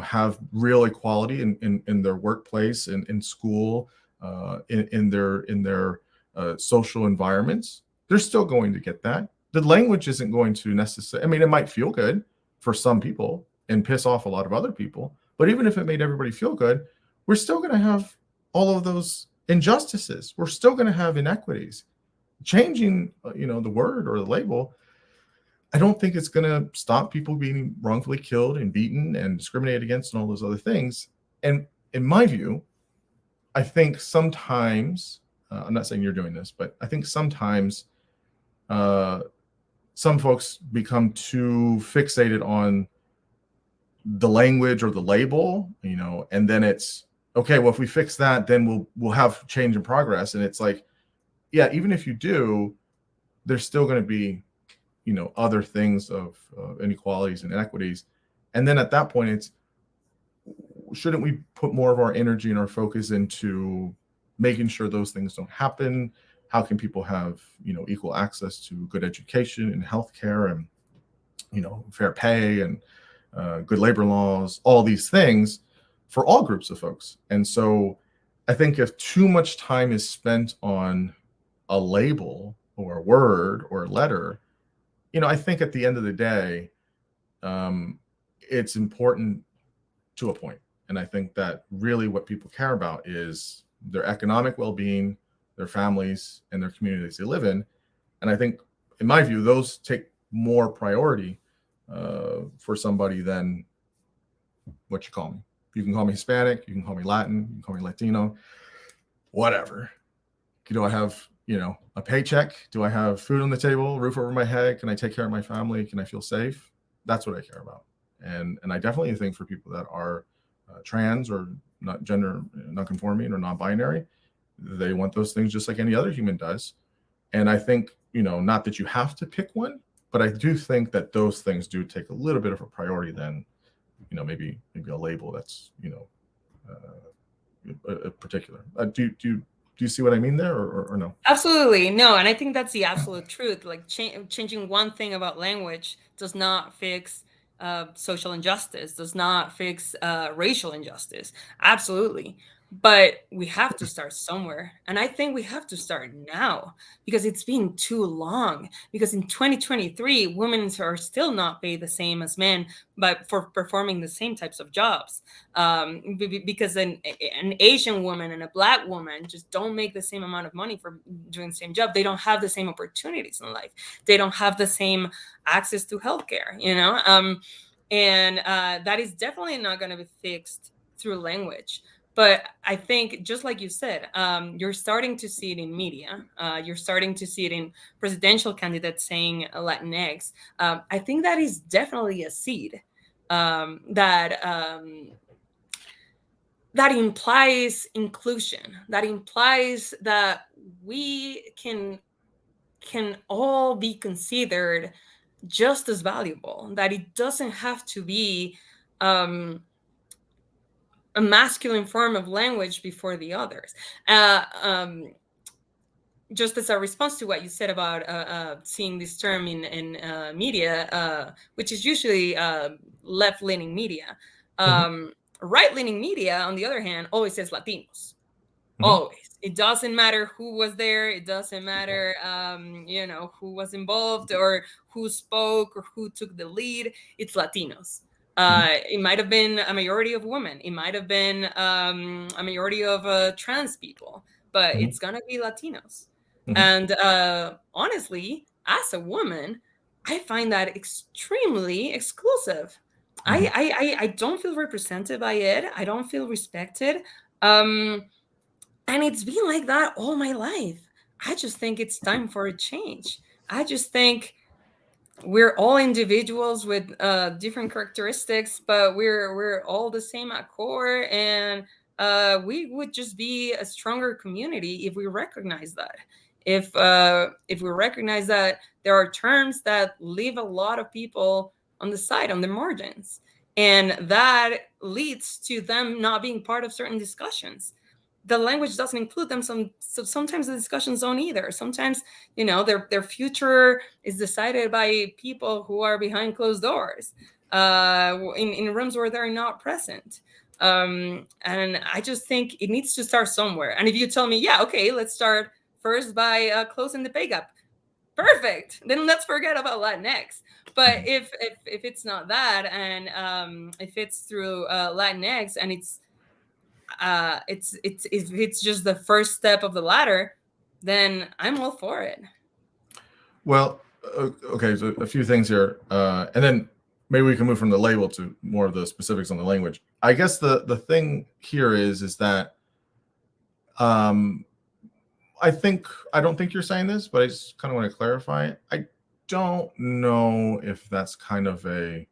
have real equality in their workplace, in school, in their social environments. They're still going to get that. The language isn't going to necessarily. I mean, it might feel good for some people and piss off a lot of other people. But even if it made everybody feel good, we're still going to have all of those injustices. We're still going to have inequities. Changing, the word or the label, I don't think it's going to stop people being wrongfully killed and beaten and discriminated against and all those other things. And in my view, I think sometimes, I'm not saying you're doing this, but I think sometimes some folks become too fixated on the language or the label, and then it's okay. Well, if we fix that, then we'll have change and progress. And it's like, yeah, even if you do, there's still going to be, other things of inequalities and inequities. And then at that point, it's shouldn't we put more of our energy and our focus into making sure those things don't happen? How can people have, equal access to good education and healthcare and, fair pay and good labor laws, all these things for all groups of folks? And so I think if too much time is spent on a label or a word or a letter, I think at the end of the day, it's important to a point. And I think that really what people care about is their economic well-being, their families, and their communities they live in. And I think, in my view, those take more priority for somebody than what you call me. You can call me Hispanic, you can call me Latin, you can call me Latino, whatever. Do I have, a paycheck? Do I have food on the table, roof over my head? Can I take care of my family? Can I feel safe? That's what I care about. And I definitely think for people that are trans or not gender nonconforming or non-binary, they want those things just like any other human does. And I think, not that you have to pick one, but I do think that those things do take a little bit of a priority than, maybe a label that's, a particular. Do you see what I mean there, or no? Absolutely. No. And I think that's the absolute truth. Like changing one thing about language does not fix social injustice, does not fix racial injustice. Absolutely. But we have to start somewhere. And I think we have to start now because it's been too long. Because in 2023, women are still not paid the same as men, but for performing the same types of jobs. Because an Asian woman and a Black woman just don't make the same amount of money for doing the same job. They don't have the same opportunities in life. They don't have the same access to healthcare, and that is definitely not going to be fixed through language. But I think, just like you said, you're starting to see it in media. You're starting to see it in presidential candidates saying Latinx. I think that is definitely a seed that implies inclusion. That implies that we can all be considered just as valuable. That it doesn't have to be a masculine form of language before the others. Just as a response to what you said about seeing this term in media, which is usually left-leaning media. Right-leaning media, on the other hand, always says Latinos. Always. It doesn't matter who was there. It doesn't matter, who was involved or who spoke or who took the lead. It's Latinos. It might have been a majority of women. It might have been a majority of trans people, but it's going to be Latinos. And honestly, as a woman, I find that extremely exclusive. I don't feel represented by it. I don't feel respected. And it's been like that all my life. I just think it's time for a change. I just think we're all individuals with different characteristics, but we're all the same at core, and we would just be a stronger community if we recognize that. If we recognize that there are terms that leave a lot of people on the side, on the margins, and that leads to them not being part of certain discussions. The language doesn't include them. So sometimes the discussions don't either. Sometimes, their future is decided by people who are behind closed doors, in rooms where they're not present. And I just think it needs to start somewhere. And if you tell me, yeah, okay, let's start first by closing the pay gap. Perfect. Then let's forget about Latinx. But if it's not that, and if it's through Latinx, and if it's just the first step of the ladder, then I'm all for it. Well, okay, so a few things here, and then maybe we can move from the label to more of the specifics on the language. I guess the thing here is that I don't think you're saying this, but I just kind of want to clarify it. I don't know if that's kind of a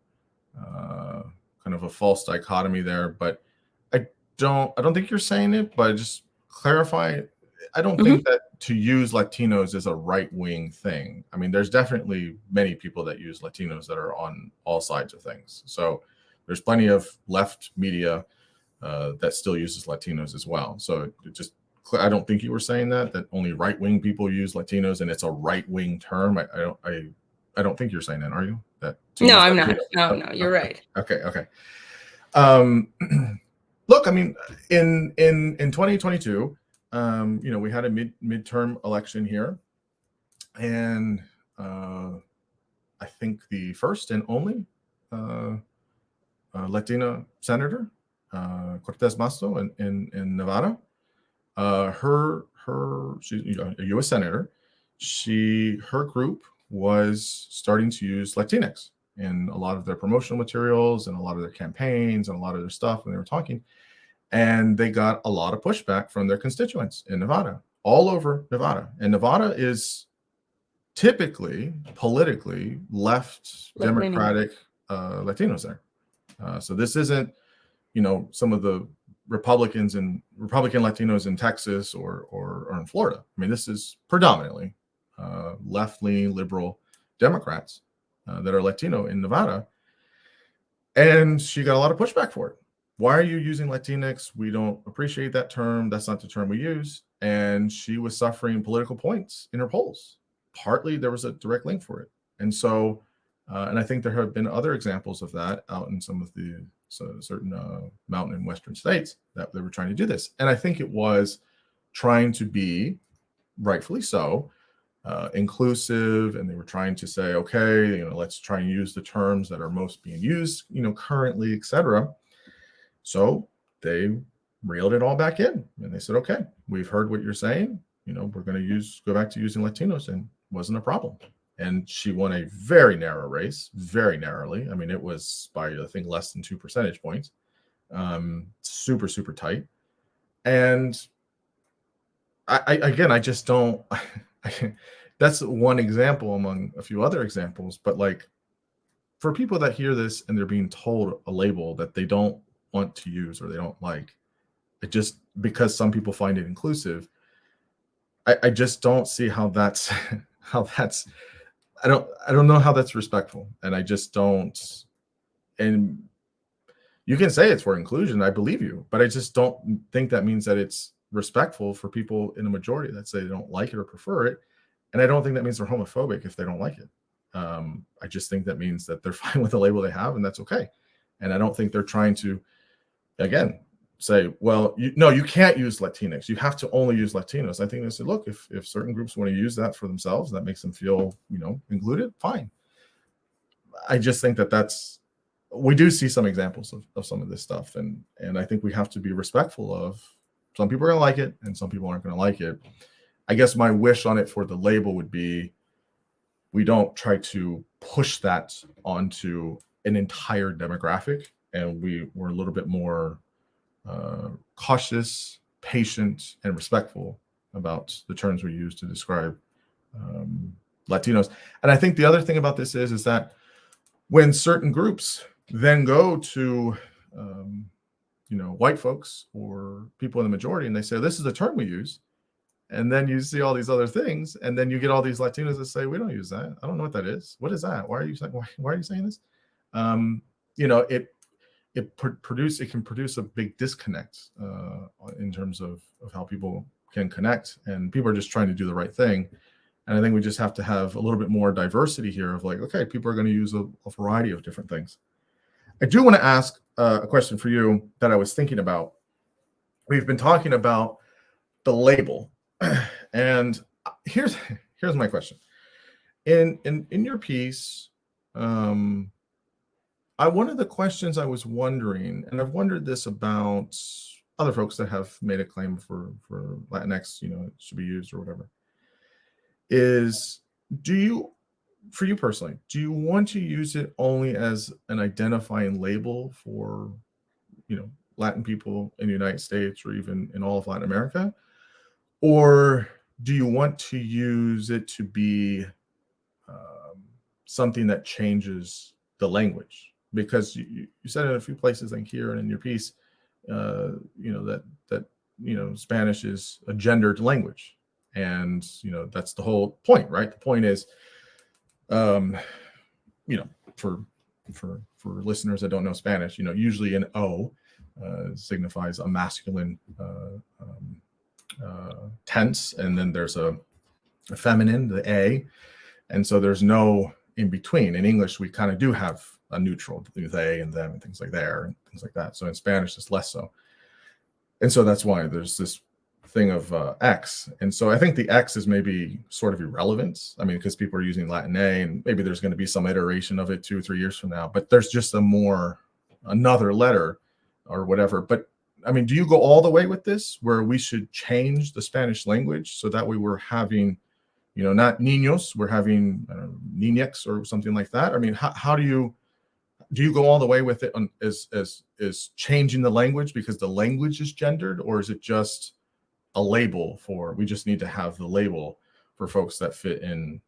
false dichotomy there, but I don't think you're saying it, but just clarify. I don't think that to use Latinos is a right-wing thing. I mean, there's definitely many people that use Latinos that are on all sides of things. So there's plenty of left media that still uses Latinos as well. So I don't think you were saying that only right-wing people use Latinos and it's a right-wing term. I don't think you're saying that, are you? No, I'm not. No, you're right. Okay. Look, I mean, in 2022, we had a midterm election here, and I think the first and only Latina senator, Cortez Masto in Nevada. She's a U.S. senator. Her group was starting to use Latinx in a lot of their promotional materials and a lot of their campaigns and a lot of their stuff when they were talking. And they got a lot of pushback from their constituents in Nevada, all over Nevada. And Nevada is typically politically left Democratic Latinos there. So this isn't, some of the Republican Latinos in Texas or in Florida. I mean, this is predominantly left-leaning liberal Democrats that are Latino in Nevada. And she got a lot of pushback for it. Why are you using Latinx? We don't appreciate that term. That's not the term we use. And she was suffering political points in her polls. Partly there was a direct link for it. And so, and I think there have been other examples of that out in some of the certain mountain and western states that they were trying to do this. And I think it was trying to be, rightfully so, inclusive, and they were trying to say, okay, let's try and use the terms that are most being used, currently, etc. So they reeled it all back in, and they said, okay, we've heard what you're saying. We're going to go back to using Latinos, and wasn't a problem. And she won a very narrow race, very narrowly. I mean, it was by, I think, less than 2 percentage points. Super, super tight. And I just don't. That's one example among a few other examples. But like, for people that hear this and they're being told a label that they don't want to use or they don't like, it just because some people find it inclusive, I just don't see how that's I don't know how that's respectful. And I just don't. And you can say it's for inclusion, I believe you, but I just don't think that means that it's respectful for people in the majority that say they don't like it or prefer it. And I don't think that means they're homophobic if they don't like it. I just think that means that they're fine with the label they have, and that's okay. And I don't think they're trying to, again, say, well, you can't use Latinx. You have to only use Latinos. I think they say, look, if certain groups want to use that for themselves, that makes them feel, included, fine. I just think we do see some examples of some of this stuff. And I think we have to be respectful of, some people are going to like it and some people aren't going to like it. I guess my wish on it for the label would be, we don't try to push that onto an entire demographic. And we're a little bit more cautious, patient, and respectful about the terms we use to describe Latinos. And I think the other thing about this is that when certain groups then go to white folks or people in the majority, and they say, this is the term we use, and then you see all these other things, and then you get all these Latinos that say, we don't use that. I don't know what that is. What is that? Why are you saying this? It can produce a big disconnect in terms of how people can connect, and people are just trying to do the right thing. And I think we just have to have a little bit more diversity here of like, okay, people are going to use a variety of different things. I do want to ask a question for you that I was thinking about. We've been talking about the label, and here's my question. In your piece, one of the questions I was wondering, and I've wondered this about other folks that have made a claim for Latinx, it should be used or whatever, is for you personally, do you want to use it only as an identifying label for, Latin people in the United States or even in all of Latin America? Or do you want to use it to be something that changes the language? Because you said in a few places, like here and in your piece, that Spanish is a gendered language, and that's the whole point, right? The point is, for listeners that don't know Spanish, usually an O signifies a masculine tense, and then there's a feminine, the A, and so there's no in between. In English, we kind of do have a neutral, they and them and things like there and things like that. So in Spanish, it's less so. And so that's why there's this thing of X. And so I think the X is maybe sort of irrelevant. I mean, because people are using Latin A, and maybe there's going to be some iteration of it 2 or 3 years from now, but there's just another letter or whatever. But I mean, do you go all the way with this, where we should change the Spanish language so that we were having, not niños, we're having niñex or something like that? I mean, how do you go all the way with it as changing the language because the language is gendered, or is it just a label we just need to have the label for folks that fit in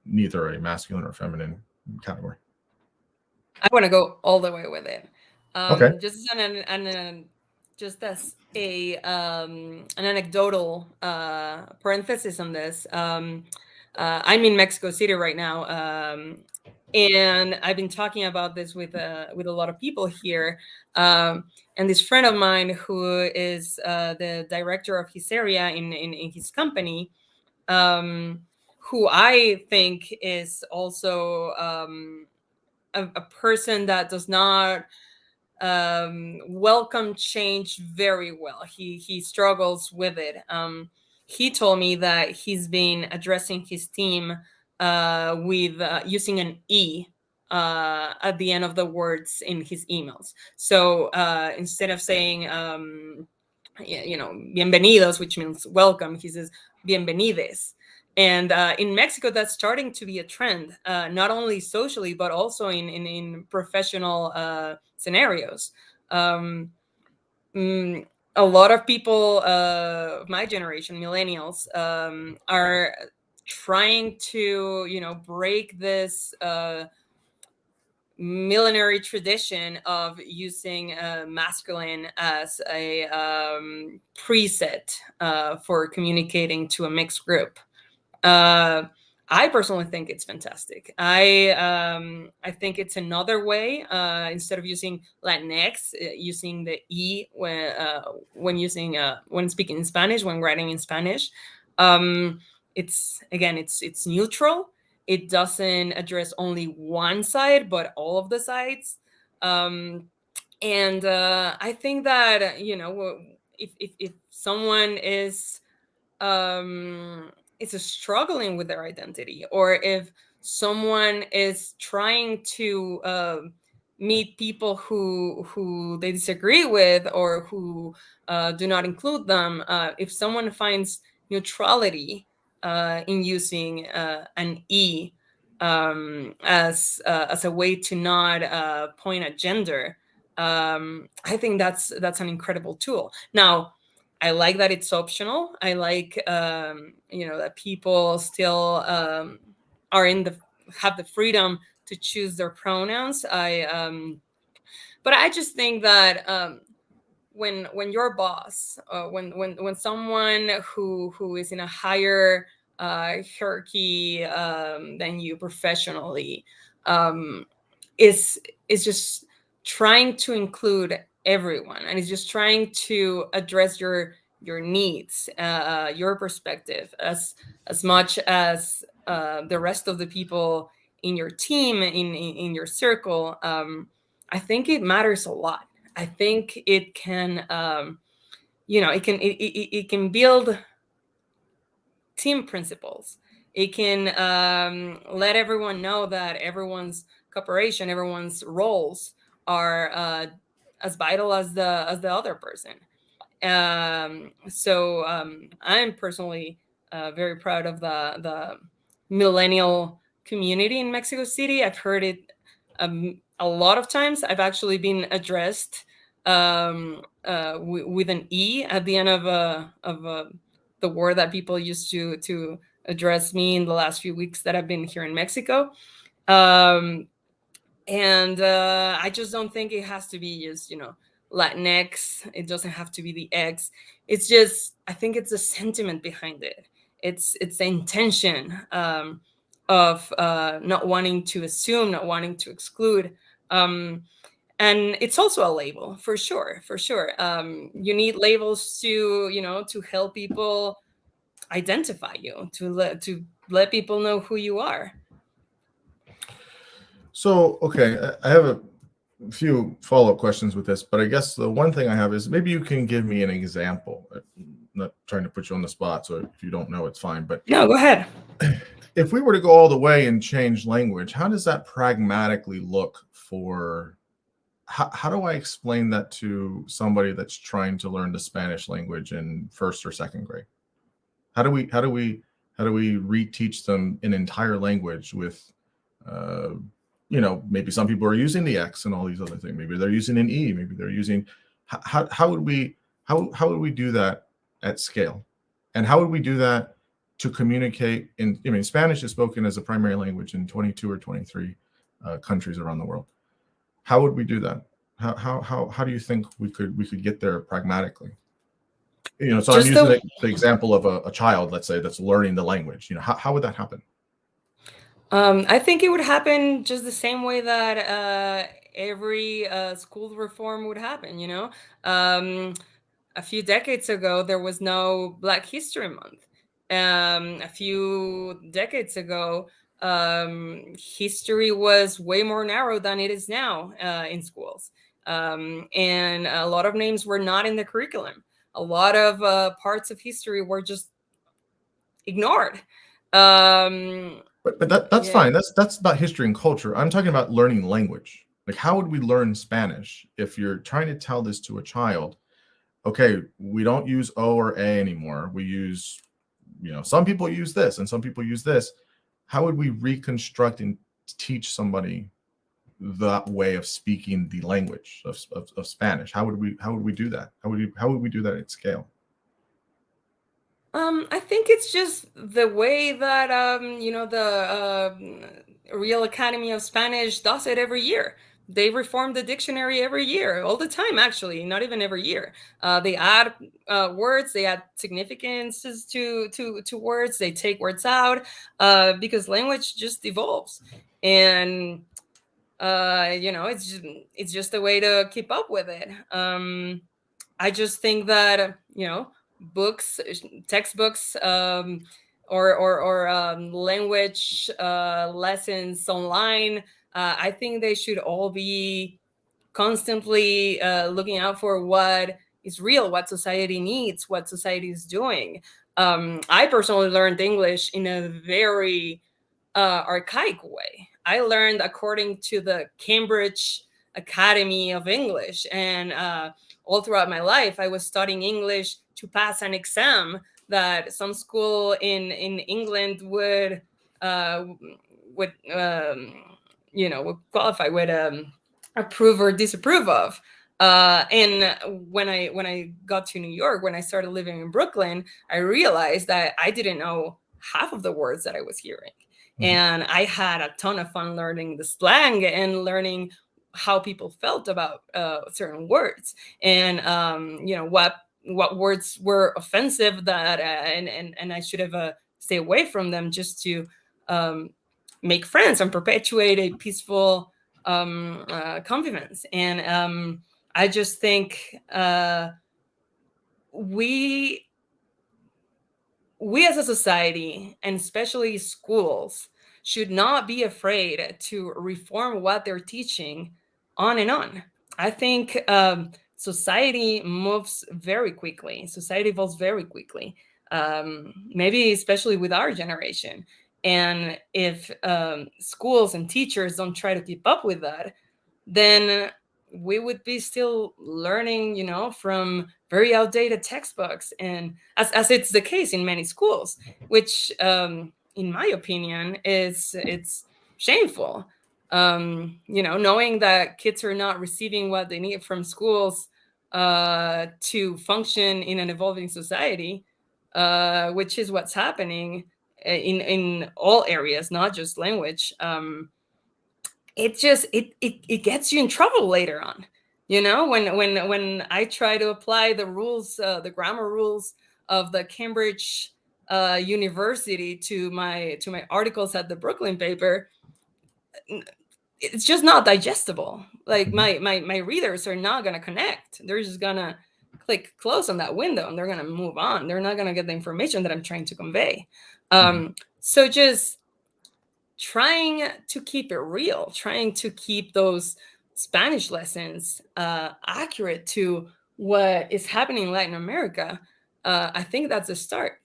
neither a masculine or feminine category? I want to go all the way with it. Okay. Just as an anecdotal parenthesis on this. I'm in Mexico City right now, and I've been talking about this with a lot of people here. And this friend of mine who is the director of his area in his company, who I think is also a person that does not welcome change very well. He struggles with it. He told me that he's been addressing his team with using an E at the end of the words in his emails. So instead of saying bienvenidos, which means welcome, he says bienvenides. And in Mexico, that's starting to be a trend, not only socially, but also in professional scenarios. A lot of people of my generation, millennials, are trying to, break this millenary tradition of using masculine as a preset for communicating to a mixed group. I personally think it's fantastic. I think it's another way, instead of using Latinx, using the E when speaking in Spanish, when writing in Spanish. It's neutral. It doesn't address only one side, but all of the sides. And I think that if someone is struggling with their identity, or if someone is trying to meet people who they disagree with, or who do not include them, if someone finds neutrality in using an E as a way to not point at gender, I think that's an incredible tool. Now, I like that it's optional. I like that people still have the freedom to choose their pronouns. But I just think that when your boss, when someone who is in a higher hierarchy than you professionally, is just trying to include everyone, and is just trying to address your needs, your perspective, as much as the rest of the people in your team, in your circle, I think it matters a lot. I think it can it can build team principles. It can let everyone know that everyone's cooperation, everyone's roles are as vital as the other person. So I'm personally very proud of the millennial community in Mexico City. I've heard it a lot of times. I've actually been addressed with an E at the end of the word that people used to address me in the last few weeks that I've been here in Mexico. And I just don't think it has to be just, Latinx. It doesn't have to be the X. It's just, I think it's the sentiment behind it. It's the intention of not wanting to assume, not wanting to exclude. And And it's also a label, for sure, for sure. You need labels to, to help people identify you, to let people know who you are. So, okay, I have a few follow-up questions with this, but I guess the one thing I have is maybe you can give me an example. I'm not trying to put you on the spot, so if you don't know, it's fine. But No, go ahead. if we were to go all the way and change language, how does that pragmatically look for how do I explain that to somebody that's trying to learn the Spanish language in first or second grade? How do we reteach them an entire language with maybe some people are using the X and all these other things. Maybe they're using an E. Maybe they're using. How would we do that at scale? And how would we do that to communicate in? I mean, Spanish is spoken as a primary language in 22 or 23 countries around the world. How would we do that? How do you think we could get there pragmatically? So I'm using the example of a child, let's say, that's learning the language. How would that happen? I think it would happen just the same way that every school reform would happen. A few decades ago, there was no Black History Month. A few decades ago, history was way more narrow than it is now in schools. And a lot of names were not in the curriculum. A lot of parts of history were just ignored. But that's fine. That's about history and culture. I'm talking about learning language. Like, how would we learn Spanish if you're trying to tell this to a child? Okay, we don't use O or A anymore. We use, some people use this and some people use this. How would we reconstruct and teach somebody that way of speaking the language of Spanish? How would we do that? How would we do that at scale? I think it's just the way that the Real Academy of Spanish does it every year. They reform the dictionary every year, all the time, actually, not even every year. They add words, they add significances to words, they take words out because language just evolves. And it's just a way to keep up with it. I just think that books, textbooks, or language lessons online. I think they should all be constantly looking out for what is real, what society needs, what society is doing. I personally learned English in a very archaic way. I learned according to the Cambridge Academy of English, and all throughout my life, I was studying English to pass an exam that some school in England would would qualify, would approve or disapprove of. And when I got to New York, when I started living in Brooklyn, I realized that I didn't know half of the words that I was hearing. And I had a ton of fun learning the slang and learning how people felt about certain words, and what words were offensive that and I should have stay away from them, just to make friends and perpetuate a peaceful convivence. And I just think we as a society, and especially schools, should not be afraid to reform what they're teaching on and on. I think society moves very quickly. Society evolves very quickly, maybe especially with our generation. And if schools and teachers don't try to keep up with that, then we would be still learning, from very outdated textbooks, and as it's the case in many schools, which, in my opinion, it's shameful. Knowing that kids are not receiving what they need from schools to function in an evolving society, which is what's happening in all areas, not just language. It gets you in trouble later on. When I try to apply the rules, the grammar rules of the Cambridge University to my articles at the Brooklyn paper, it's just not digestible. Like my readers are not going to connect. They're just going to click close on that window and they're going to move on. They're not going to get the information that I'm trying to convey. So just trying to keep it real, trying to keep those Spanish lessons accurate to what is happening in Latin America. I think that's a start.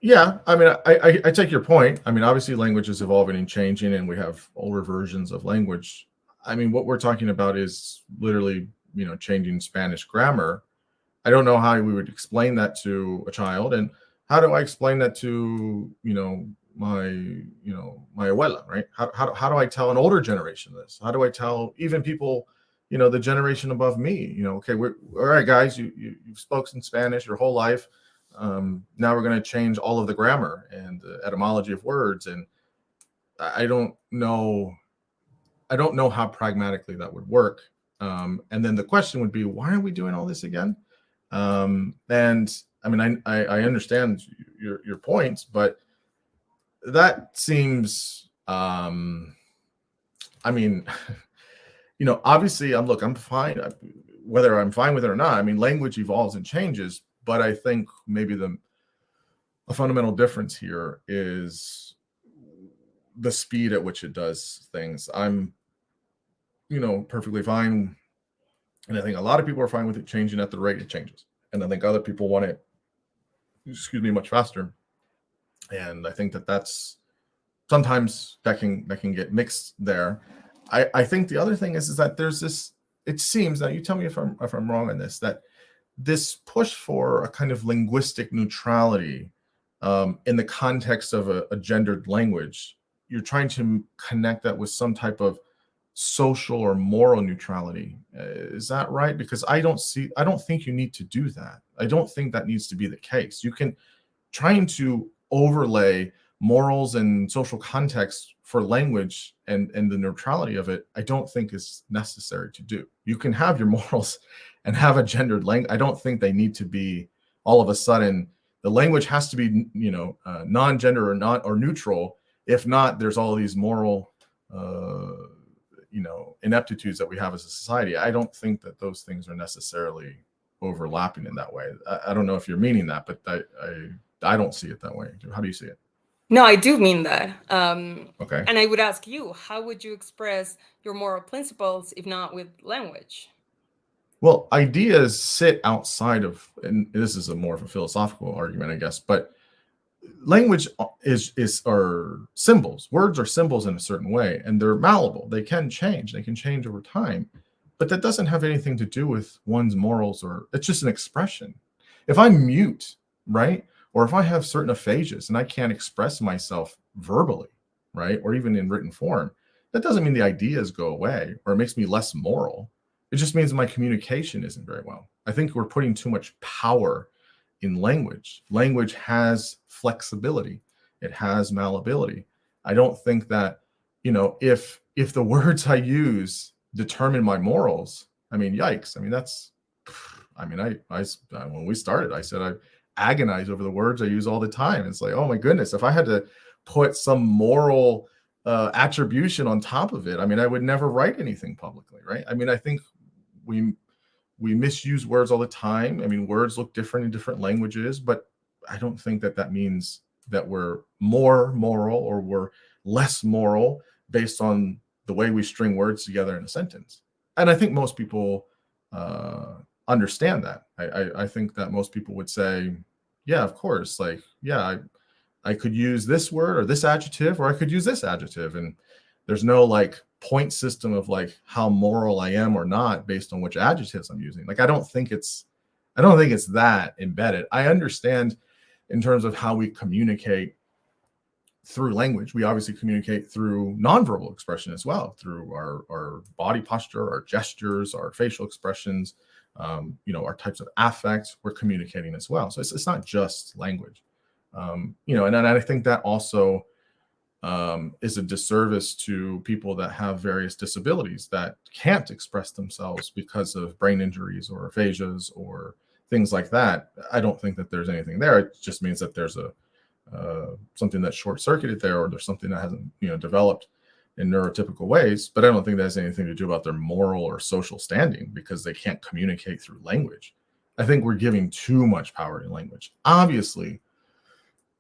Yeah, I mean, I take your point. I mean, obviously language is evolving and changing, and we have older versions of language. I mean, what we're talking about is literally, changing Spanish grammar. I don't know how we would explain that to a child, and how do I explain that to, my abuela, right? How do I tell an older generation this? How do I tell even people, the generation above me, okay, we're all right, guys, you've spoken Spanish your whole life. Now we're going to change all of the grammar and the etymology of words. And I don't know how pragmatically that would work. And then the question would be, why are we doing all this again? And I mean, I understand your points, but that seems, I mean, obviously I'm fine, whether I'm fine with it or not. I mean, language evolves and changes, but I think maybe a fundamental difference here is the speed at which it does things. I'm, perfectly fine. And I think a lot of people are fine with it changing at the rate it changes. And I think other people want it, much faster. And I think that's sometimes that can get mixed there. I think the other thing is that there's this, it seems, now you tell me if I'm wrong on this, that this push for a kind of linguistic neutrality in the context of a gendered language, you're trying to connect that with some type of social or moral neutrality. Is that right? Because I don't think you need to do that. I don't think that needs to be the case. You can trying to overlay morals and social context for language and the neutrality of it, I don't think is necessary to do. You can have your morals and have a gendered language. I don't think they need to be all of a sudden, the language has to be, non-gender or neutral. If not, there's all these moral, ineptitudes that we have as a society. I don't think that those things are necessarily overlapping in that way. I don't know if you're meaning that, but I don't see it that way. How do you see it? No, I do mean that. Okay. And I would ask you, how would you express your moral principles if not with language? Well, ideas sit outside of, and this is more of a philosophical argument, I guess, but language are symbols. Words are symbols in a certain way, and they're malleable. They can change. They can change over time, but that doesn't have anything to do with one's morals, or it's just an expression. If I'm mute, right, or if I have certain aphasias and I can't express myself verbally, right, or even in written form, that doesn't mean the ideas go away or it makes me less moral. It just means my communication isn't very well. I think we're putting too much power in language. Language has flexibility. It has malleability. I don't think that, if the words I use determine my morals, I mean, yikes. I mean, I when we started, I said I agonize over the words I use all the time. It's like, oh my goodness, if I had to put some moral attribution on top of it, I mean, I would never write anything publicly, right? I mean, I think we misuse words all the time. I mean, words look different in different languages, but I don't think that means that we're more moral or we're less moral based on the way we string words together in a sentence. And I think most people understand that. I think that most people would say, yeah, of course, like, yeah, I could use this word or this adjective, or I could use this adjective. And there's no like point system of like how moral I am or not based on which adjectives I'm using. Like, I don't think it's that embedded. I understand in terms of how we communicate through language. We obviously communicate through nonverbal expression as well, through our body posture, our gestures, our facial expressions, our types of affect. We're communicating as well. So it's not just language, and I think that also is a disservice to people that have various disabilities that can't express themselves because of brain injuries or aphasias or things like that. I don't think that there's anything there. It just means that there's something that's short-circuited there, or there's something that hasn't developed in neurotypical ways, but I don't think that has anything to do about their moral or social standing because they can't communicate through language. I think we're giving too much power to language. Obviously,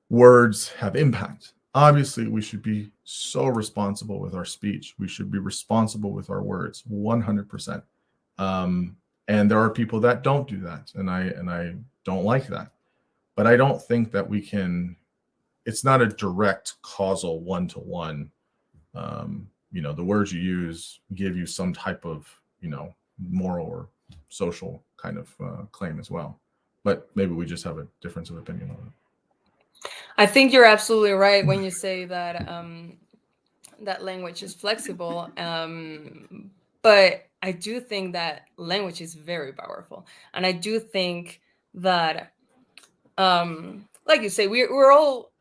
words have impact. Obviously, we should be so responsible with our speech. We should be responsible with our words, 100%. And there are people that don't do that, and I don't like that. But I don't think that we can. It's not a direct causal one-to-one. The words you use give you some type of moral or social kind of claim as well. But maybe we just have a difference of opinion on it. I think you're absolutely right when you say that that language is flexible. But I do think that language is very powerful, and I do think that, like you say, we're all,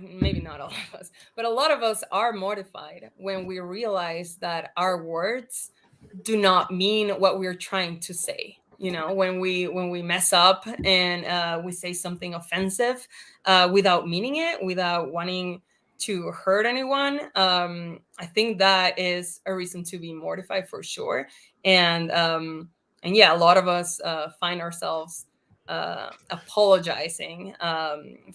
maybe not all of us, but a lot of us are mortified when we realize that our words do not mean what we're trying to say. When we mess up and we say something offensive without meaning it, without wanting to hurt anyone. I think that is a reason to be mortified for sure. And yeah, a lot of us find ourselves apologizing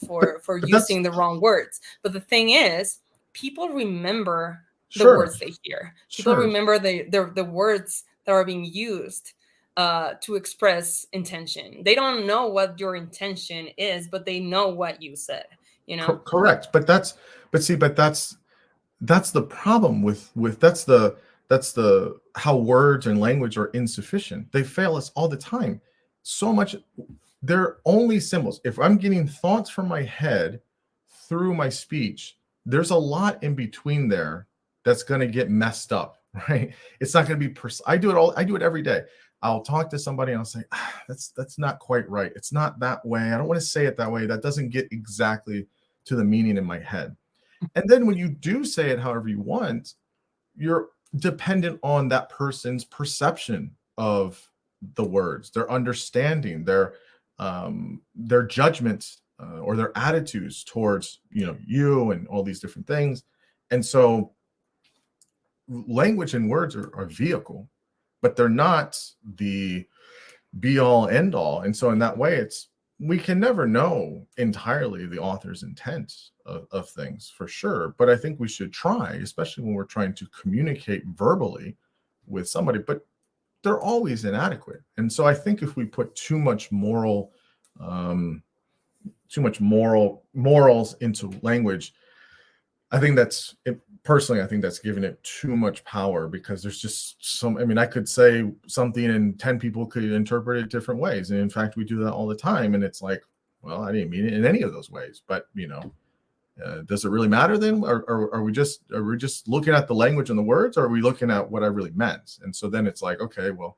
for using the wrong words. But the thing is, people remember the words they hear. People remember the words that are being used to express intention. They don't know what your intention is, but they know what you said. Correct. But that's the problem with that's the how words and language are insufficient. They fail us all the time. So much. They're only symbols. If I'm getting thoughts from my head through my speech, there's a lot in between there that's going to get messed up, right? It's not going to be I do it every day. I'll talk to somebody and I'll say, that's not quite right. It's not that way. I don't want to say it that way. That doesn't get exactly to the meaning in my head. And then when you do say it however you want, you're dependent on that person's perception of the words, their understanding, their judgments or their attitudes towards you and all these different things. And so language and words are a vehicle, but they're not the be all end all. And so in that way, we can never know entirely the author's intent of things for sure. But I think we should try, especially when we're trying to communicate verbally with somebody, but they're always inadequate. And so I think if we put too much morals into language, I think that's it. Personally, I think that's giving it too much power because there's just I could say something and 10 people could interpret it different ways. And in fact, we do that all the time. And it's like, well, I didn't mean it in any of those ways, but does it really matter then? Or are we just looking at the language and the words, or are we looking at what I really meant? And so then it's like, okay, well,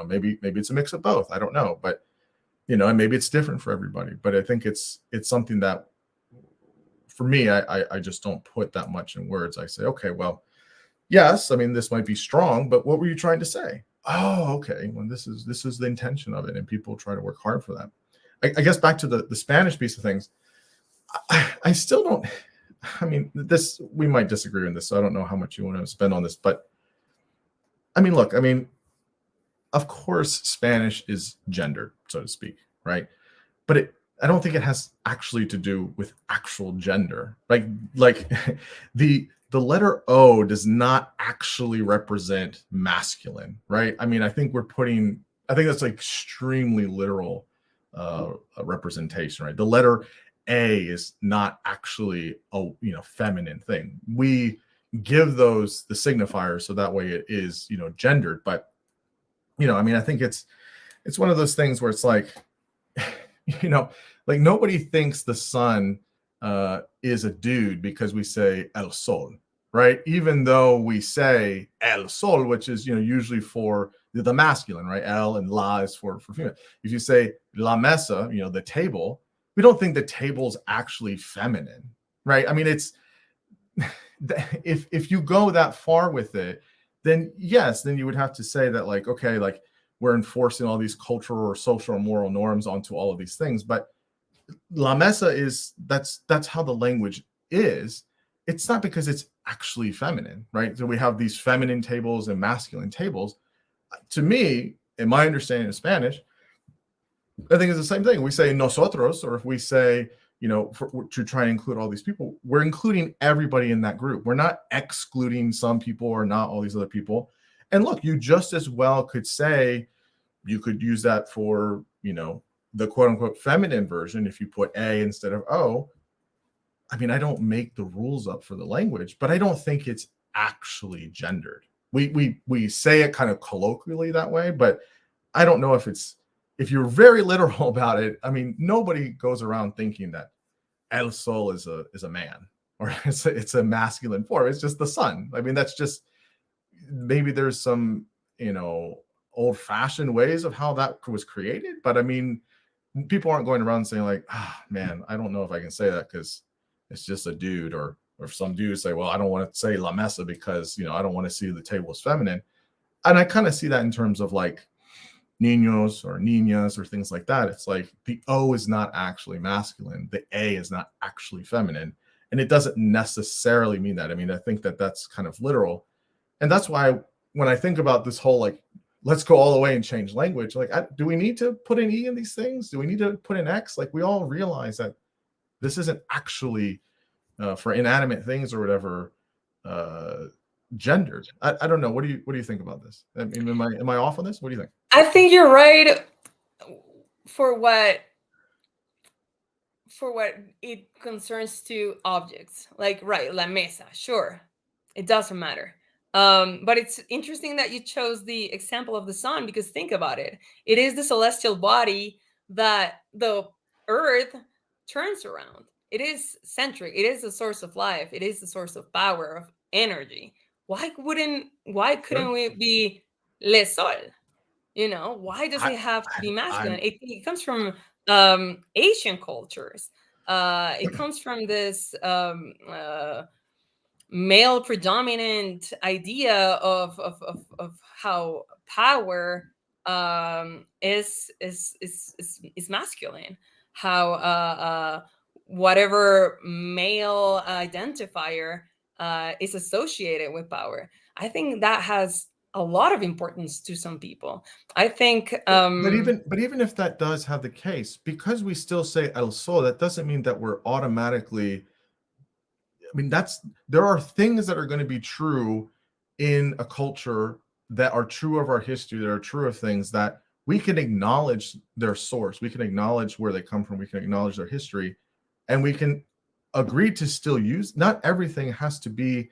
maybe it's a mix of both. I don't know, but and maybe it's different for everybody. But I think it's something that, for me, I just don't put that much in words. I say, okay, well, yes, this might be strong, but what were you trying to say? Oh, okay. Well, this is the intention of it, and people try to work hard for that. I guess back to the Spanish piece of things. I still don't. This, we might disagree on this, so I don't know how much you want to spend on this, but look, of course, Spanish is gendered, so to speak, right? But I don't think it has actually to do with actual gender. Like the letter O does not actually represent masculine, right? I think that's like extremely literal representation, right? The letter A is not actually a feminine thing. We give those the signifiers so that way it is gendered, but I think it's one of those things where it's like like nobody thinks the sun is a dude because we say el sol, right? Even though we say el sol, which is usually for the masculine, right? El and la is for female. If you say la mesa, the table, we don't think the table's actually feminine, right? It's if you go that far with it, then yes, then you would have to say that like, okay, like we're enforcing all these cultural or social or moral norms onto all of these things. But la mesa is that's how the language is. it's not because it's actually feminine, right? So we have these feminine tables and masculine tables. To me, in my understanding of Spanish, I think it's the same thing. We say nosotros, or if we say, to try and include all these people, we're including everybody in that group. We're not excluding some people or not all these other people. And look, you just as well could say, you could use that for, the quote unquote feminine version. If you put A instead of O, I mean, I don't make the rules up for the language, but I don't think it's actually gendered. We say it kind of colloquially that way, but I don't know if you're very literal about it. I mean, nobody goes around thinking that El Sol is a man, or it's a masculine form. It's just the sun. I mean, that's just, maybe there's some, old-fashioned ways of how that was created. But I mean, people aren't going around saying like, man, I don't know if I can say that because it's just a dude, or some dudes say, well, I don't want to say la mesa because, I don't want to see the table as feminine. And I kind of see that in terms of like niños or niñas or things like that. It's like the O is not actually masculine. The A is not actually feminine. And it doesn't necessarily mean that. I mean, I think that that's kind of literal. And that's why when I think about this whole, like, let's go all the way and change language, like, do we need to put an E in these things? Do we need to put an X? Like, we all realize that this isn't actually for inanimate things or whatever, gendered. I don't know. What do you think about this? I mean, am I off on this? What do you think? I think you're right for what it concerns to objects. Like, right, la mesa, sure, it doesn't matter. But it's interesting that you chose the example of the sun, because think about it. It is the celestial body that the earth turns around. It is centric. It is the source of life. It is the source of power, of energy. Why couldn't we be le sol? Why does it have to be masculine? It comes from Asian cultures. It comes from this male predominant idea of how power is masculine. How whatever male identifier is associated with power. I think that has a lot of importance to some people. I think but even if that does have the case, because we still say el sol, that doesn't mean that we're automatically, I mean, there are things that are going to be true in a culture that are true of our history, that are true of things that we can acknowledge their source, we can acknowledge where they come from, we can acknowledge their history, and we can agree to still use. Not everything has to be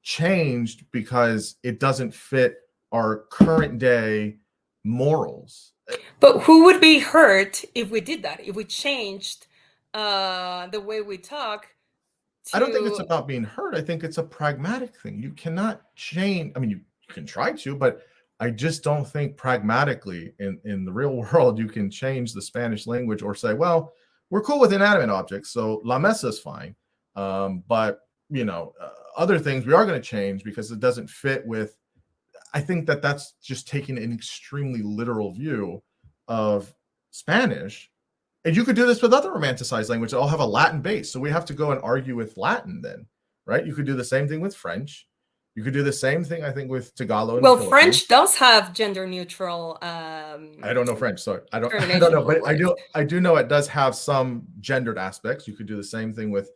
changed because it doesn't fit our current day morals. But who would be hurt if we did that? If we changed the way we talk? I don't think it's about being hurt. I think it's a pragmatic thing. You cannot change. I mean, you can try to, but I just don't think pragmatically in the real world you can change the Spanish language or say, well, we're cool with inanimate objects, so la mesa is fine. But other things we are going to change because it doesn't fit with. I think that that's just taking an extremely literal view of Spanish. And you could do this with other romanticized languages that all have a Latin base. So we have to go and argue with Latin then, right? You could do the same thing with French. You could do the same thing, I think, with Tagalog. Well, French does have gender neutral. I don't know French, so I don't know, but I do know it does have some gendered aspects. You could do the same thing with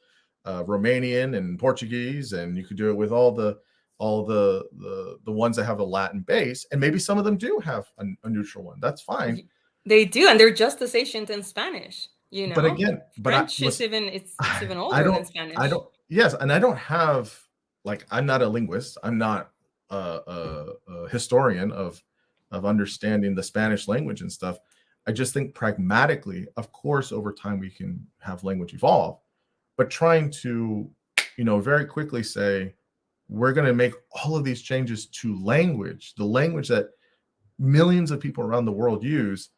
Romanian and Portuguese, and you could do it with all the ones that have a Latin base, and maybe some of them do have a neutral one. That's fine. They do, and they're just as ancient in Spanish. But again, French is even older than Spanish. Yes, and I don't have, like, I'm not a linguist. I'm not a historian of understanding the Spanish language and stuff. I just think pragmatically, of course, over time we can have language evolve, but trying to, very quickly say we're going to make all of these changes to language, the language that millions of people around the world use,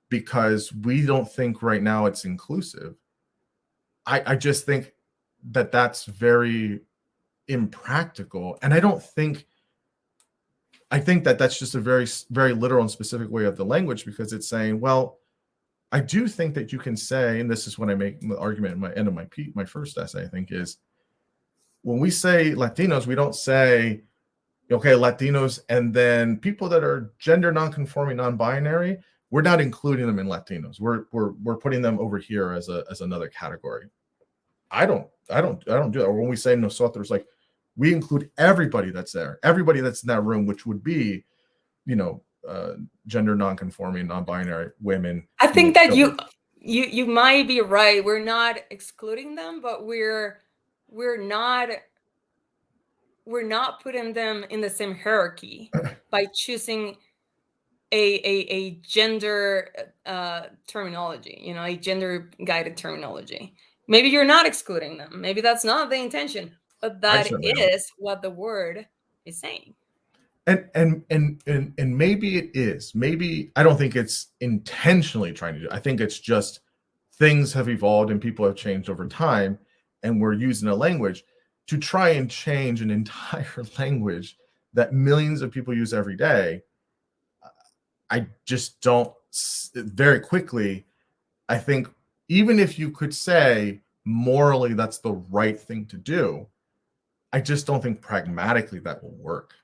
because we don't think right now it's inclusive. I just think that that's very impractical. And I think that that's just a very, very literal and specific way of the language, because it's saying, well, I do think that you can say, and this is when I make the argument in my end of my first essay, I think, is when we say Latinos, we don't say, okay, Latinos, and then people that are gender nonconforming, non-binary, we're not including them in Latinos. We're putting them over here as another category. I don't do that. Or when we say nosotros, like, we include everybody that's there, everybody that's in that room, which would be, gender nonconforming, non-binary, women. I think that you might be right. We're not excluding them, but we're not putting them in the same hierarchy by choosing a gender terminology, a gender guided terminology. Maybe you're not excluding them. Maybe that's not the intention, but that is what the word is saying. And maybe it is. Maybe, I don't think it's intentionally trying to do it. I think it's just things have evolved and people have changed over time, and we're using a language to try and change an entire language that millions of people use every day. I just don't, very quickly, I think even if you could say morally that's the right thing to do, I just don't think pragmatically that will work.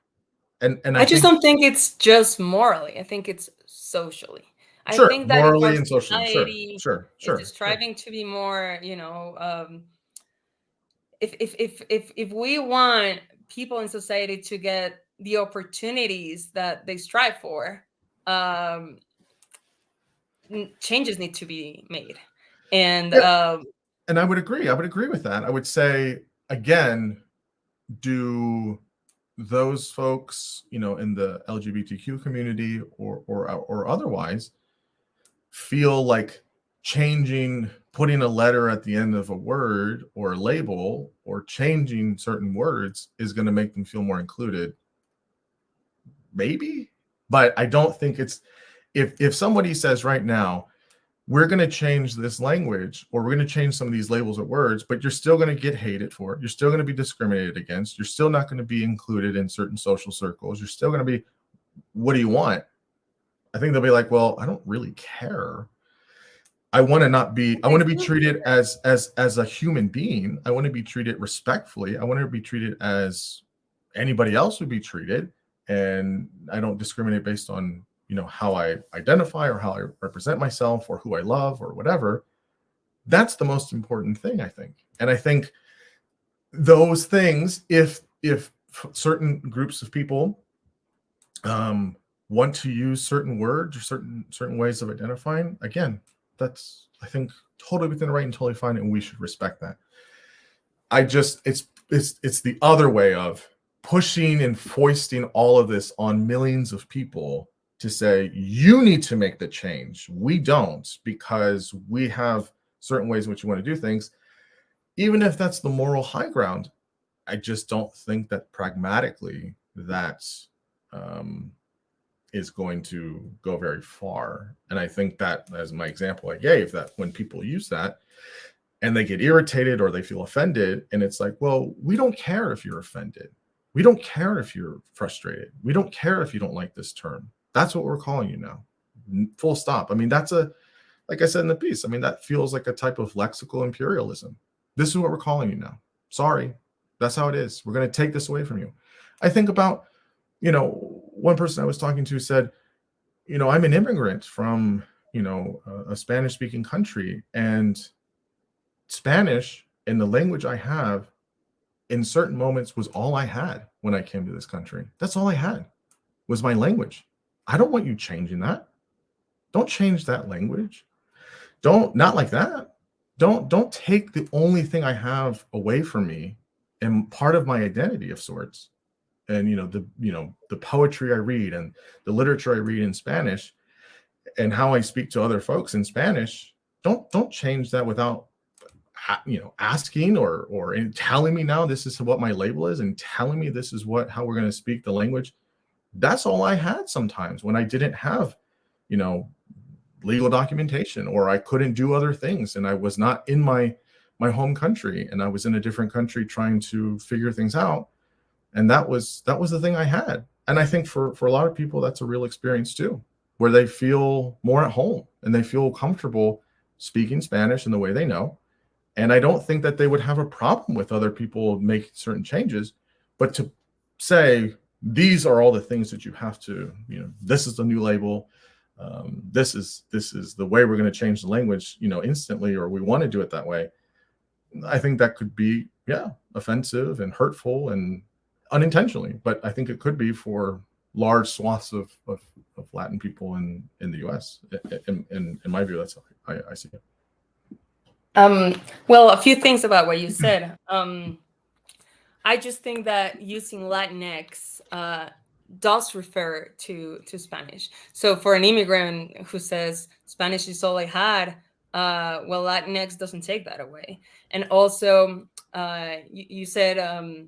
And I just don't think it's just morally. I think it's socially. I think that morally if and socially, society sure, is striving to be more, if we want people in society to get the opportunities that they strive for, changes need to be made. And and I would agree with that. I would say, again, do those folks, in the LGBTQ community or otherwise, feel like putting a letter at the end of a word or a label or changing certain words is going to make them feel more included? Maybe, but I don't think it's, if somebody says right now, we're going to change this language, or we're going to change some of these labels or words, but you're still going to get hated for it. You're still going to be discriminated against. You're still not going to be included in certain social circles. You're still going to be, what do you want? I think they'll be like, well, I don't really care. I want to be treated as a human being. I want to be treated respectfully. I want to be treated as anybody else would be treated. And I don't discriminate based on, how I identify or how I represent myself or who I love or whatever. That's the most important thing, I think. And I think those things, if certain groups of people want to use certain words or certain ways of identifying, again, that's, I think, totally within the right and totally fine, and we should respect that. It's the other way of pushing and foisting all of this on millions of people to say, you need to make the change. We don't, because we have certain ways in which we want to do things. Even if that's the moral high ground, I just don't think that pragmatically that is going to go very far. And I think that, as my example I gave, that when people use that and they get irritated or they feel offended, and it's like, well, we don't care if you're offended. We don't care if you're frustrated. We don't care if you don't like this term. That's what we're calling you now. Full stop. I mean, like I said in the piece, I mean, that feels like a type of lexical imperialism. This is what we're calling you now. Sorry. That's how it is. We're going to take this away from you. I think about, one person I was talking to said, I'm an immigrant from, a Spanish speaking country, and Spanish in the language I have in certain moments was all I had when I came to this country. That's all I had was my language. I don't want you changing that. Don't change that language. Not like that. Don't take the only thing I have away from me and part of my identity of sorts. And the poetry I read and the literature I read in Spanish and how I speak to other folks in Spanish. Don't change that without asking or telling me now this is what my label is and telling me this is how we're going to speak the language. That's all I had sometimes when I didn't have, legal documentation, or I couldn't do other things, and I was not in my home country, and I was in a different country trying to figure things out. And that was the thing I had. And I think for a lot of people, that's a real experience too, where they feel more at home and they feel comfortable speaking Spanish in the way they know. And I don't think that they would have a problem with other people making certain changes, but to say, these are all the things that you have to, this is the new label. This is the way we're going to change the language, instantly, or we want to do it that way. I think that could be, offensive and hurtful and unintentionally, but I think it could be for large swaths of Latin people in the U.S. In my view, that's how I see it. Well, a few things about what you said. I just think that using Latinx does refer to Spanish. So for an immigrant who says Spanish is all I had, well, Latinx doesn't take that away. And also, you said,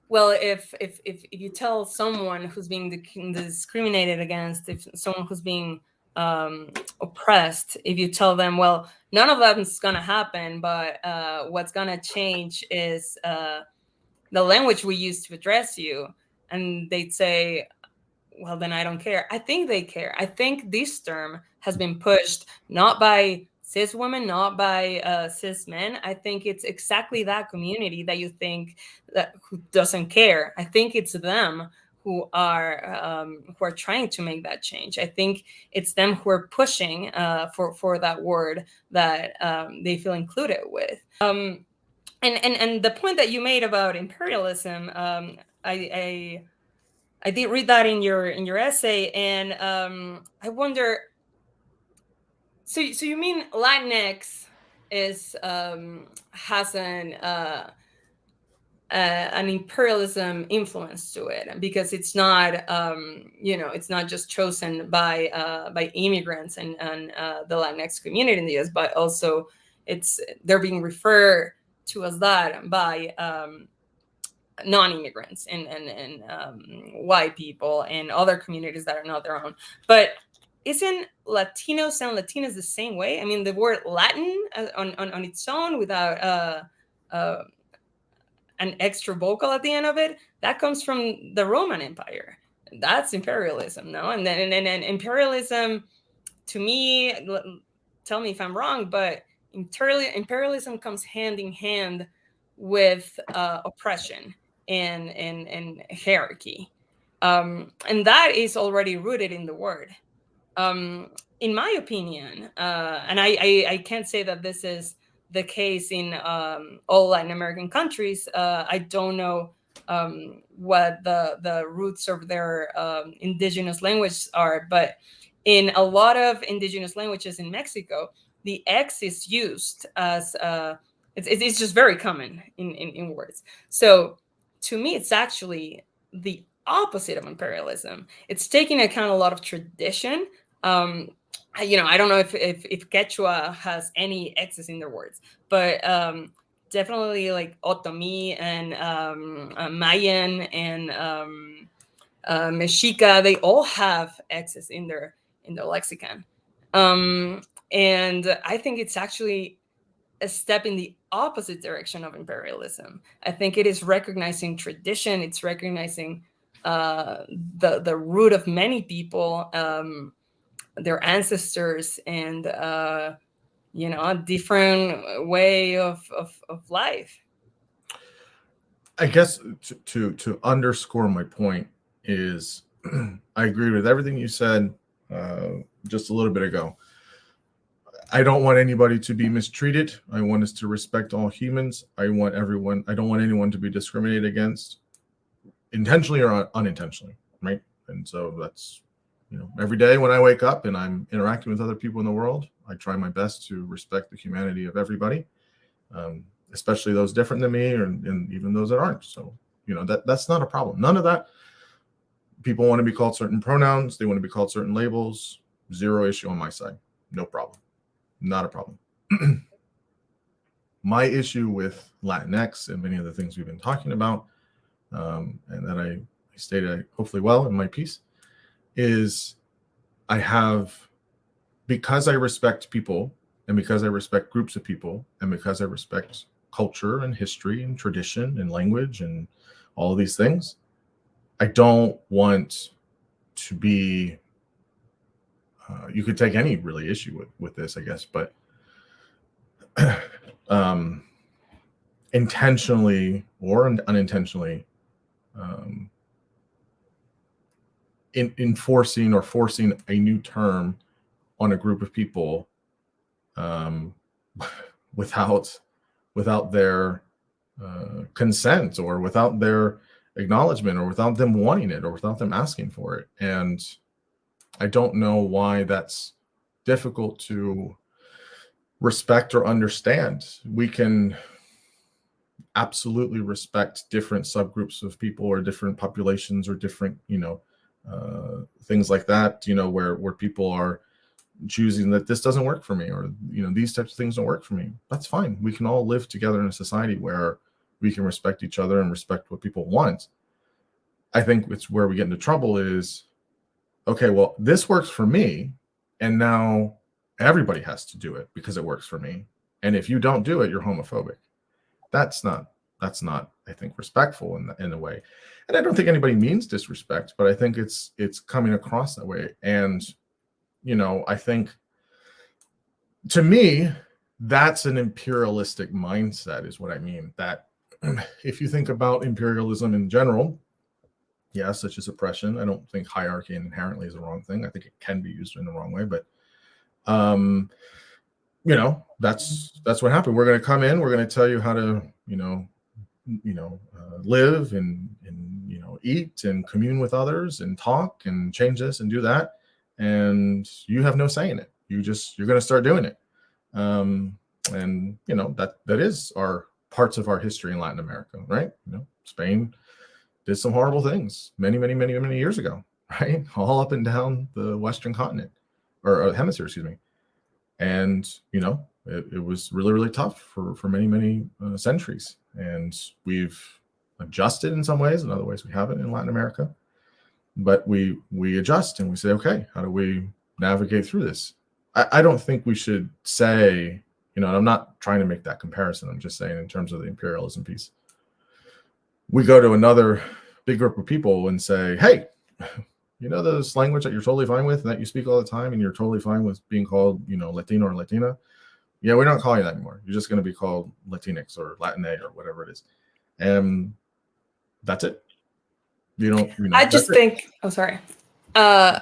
well, if you tell someone who's being discriminated against, if someone who's being oppressed, if you tell them, well, none of that is going to happen, but what's going to change is the language we use to address you, and they'd say, well, then I don't care. I think they care. I think this term has been pushed not by cis women, not by cis men. I think it's exactly that community that you think that who doesn't care. I think it's them who are trying to make that change. I think it's them who are pushing for that word that they feel included with. And the point that you made about imperialism, I did read that in your essay, and I wonder. So you mean Latinx is has an imperialism influence to it, because it's not it's not just chosen by immigrants and the Latinx community in the US, but also they're being referred to as that by non-immigrants and white people and other communities that are not their own. But isn't Latinos and Latinas the same way? I mean, the word Latin on its own, without an extra vocal at the end of it, that comes from the Roman Empire. That's imperialism, no? And then and imperialism, to me, tell me if I'm wrong, but imperialism comes hand in hand with oppression and hierarchy, and that is already rooted in the word. In my opinion, and I can't say that this is the case in all Latin American countries. I don't know what the roots of their indigenous language are, but in a lot of indigenous languages in Mexico, the X is used as it's just very common in words. So to me, it's actually the opposite of imperialism. It's taking account a lot of tradition. I don't know if Quechua has any X's in their words, but definitely like Otomi and Mayan and Mexica, they all have X's in their lexicon. And I think it's actually a step in the opposite direction of imperialism. I think it is recognizing tradition. It's recognizing the root of many people, their ancestors, and a different way of life. I guess to underscore my point is, I agree with everything you said just a little bit ago. I don't want anybody to be mistreated. I want us to respect all humans. I don't want anyone to be discriminated against, intentionally or unintentionally, right? And so that's, every day when I wake up and I'm interacting with other people in the world, I try my best to respect the humanity of everybody, especially those different than me, and even those that aren't. So, that's not a problem. None of that. People want to be called certain pronouns. They want to be called certain labels. Zero issue on my side. No problem. Not a problem. My issue with Latinx and many of the things we've been talking about, and that I stated hopefully well in my piece, is because I respect people, and because I respect groups of people, and because I respect culture and history and tradition and language and all of these things, I don't want to be, you could take any really issue with this, I guess, but intentionally or unintentionally enforcing or forcing a new term on a group of people without their consent, or without their acknowledgement, or without them wanting it, or without them asking for it. And I don't know why that's difficult to respect or understand. We can absolutely respect different subgroups of people, or different populations, or different, things like that, where people are choosing that this doesn't work for me, or these types of things don't work for me. That's fine. We can all live together in a society where we can respect each other and respect what people want. I think it's where we get into trouble is, okay, well, this works for me, and now everybody has to do it because it works for me. And if you don't do it, you're homophobic. That's not, I think, respectful in a way. And I don't think anybody means disrespect, but I think it's coming across that way. And I think, to me, that's an imperialistic mindset is what I mean. That if you think about imperialism in general, yes, such as oppression, I don't think hierarchy inherently is a wrong thing. I think it can be used in the wrong way, but that's what happened. We're going to come in, we're going to tell you how to, live and eat and commune with others and talk and change this and do that. And you have no say in it. You're going to start doing it. And that is our parts of our history in Latin America, right? Spain did some horrible things many, many, many, many years ago, right? All up and down the Western continent, or hemisphere, excuse me. And, it was really, really tough for many, many centuries. And we've adjusted in some ways. In other ways, we haven't in Latin America. But we adjust and we say, okay, how do we navigate through this? I don't think we should say, and I'm not trying to make that comparison. I'm just saying in terms of the imperialism piece. We go to another big group of people and say, hey, this language that you're totally fine with and that you speak all the time and you're totally fine with being called, Latino or Latina. Yeah, we don't call you that anymore. You're just going to be called Latinx or Latina or whatever it is. And that's it. I just think, I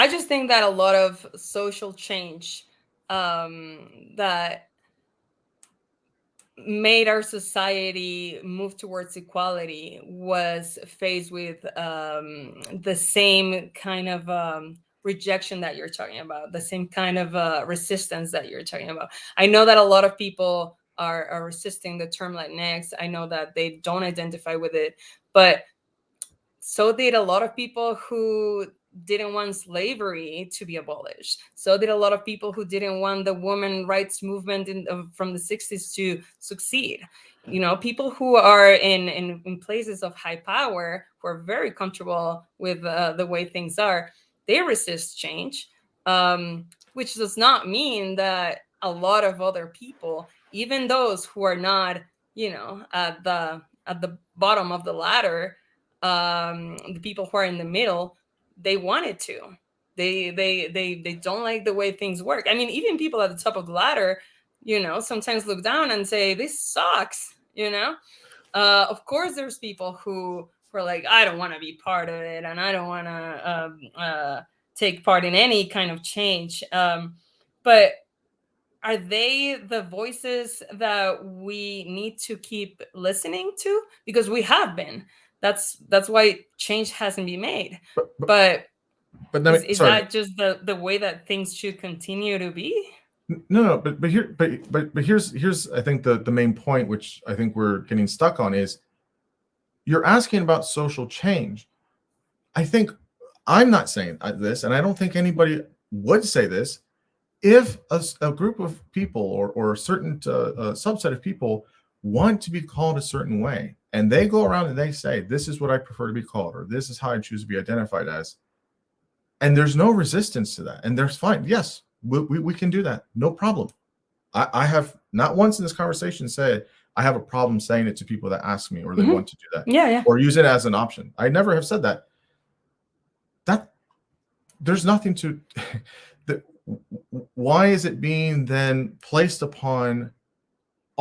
just think that a lot of social change that made our society move towards equality was faced with the same kind of rejection that you're talking about, the same kind of resistance that you're talking about. I know that a lot of people are resisting the term Latinx. I know that they don't identify with it, but so did a lot of people who didn't want slavery to be abolished. So did a lot of people who didn't want the women's rights movement from the 60s to succeed. People who are in places of high power, who are very comfortable with the way things are, they resist change, which does not mean that a lot of other people, even those who are not, at the bottom of the ladder, the people who are in the middle, they wanted to. They don't like the way things work. I mean, even people at the top of the ladder, sometimes look down and say, this sucks, Of course, there's people who are like, I don't want to be part of it, and I don't want to take part in any kind of change. But are they the voices that we need to keep listening to? Because we have been. That's why change hasn't been made. But is that just the way that things should continue to be? No, but here's I think the main point, which I think we're getting stuck on, is you're asking about social change. I think I'm not saying this, and I don't think anybody would say this. If a group of people or a certain subset of people want to be called a certain way, and they go around and they say, this is what I prefer to be called, or this is how I choose to be identified as, and there's no resistance to that, and there's fine. Yes, we can do that. No problem. I have not once in this conversation said I have a problem saying it to people that ask me or they want to do that. Yeah. Or use it as an option. I never have said that. There's nothing to why is it being then placed upon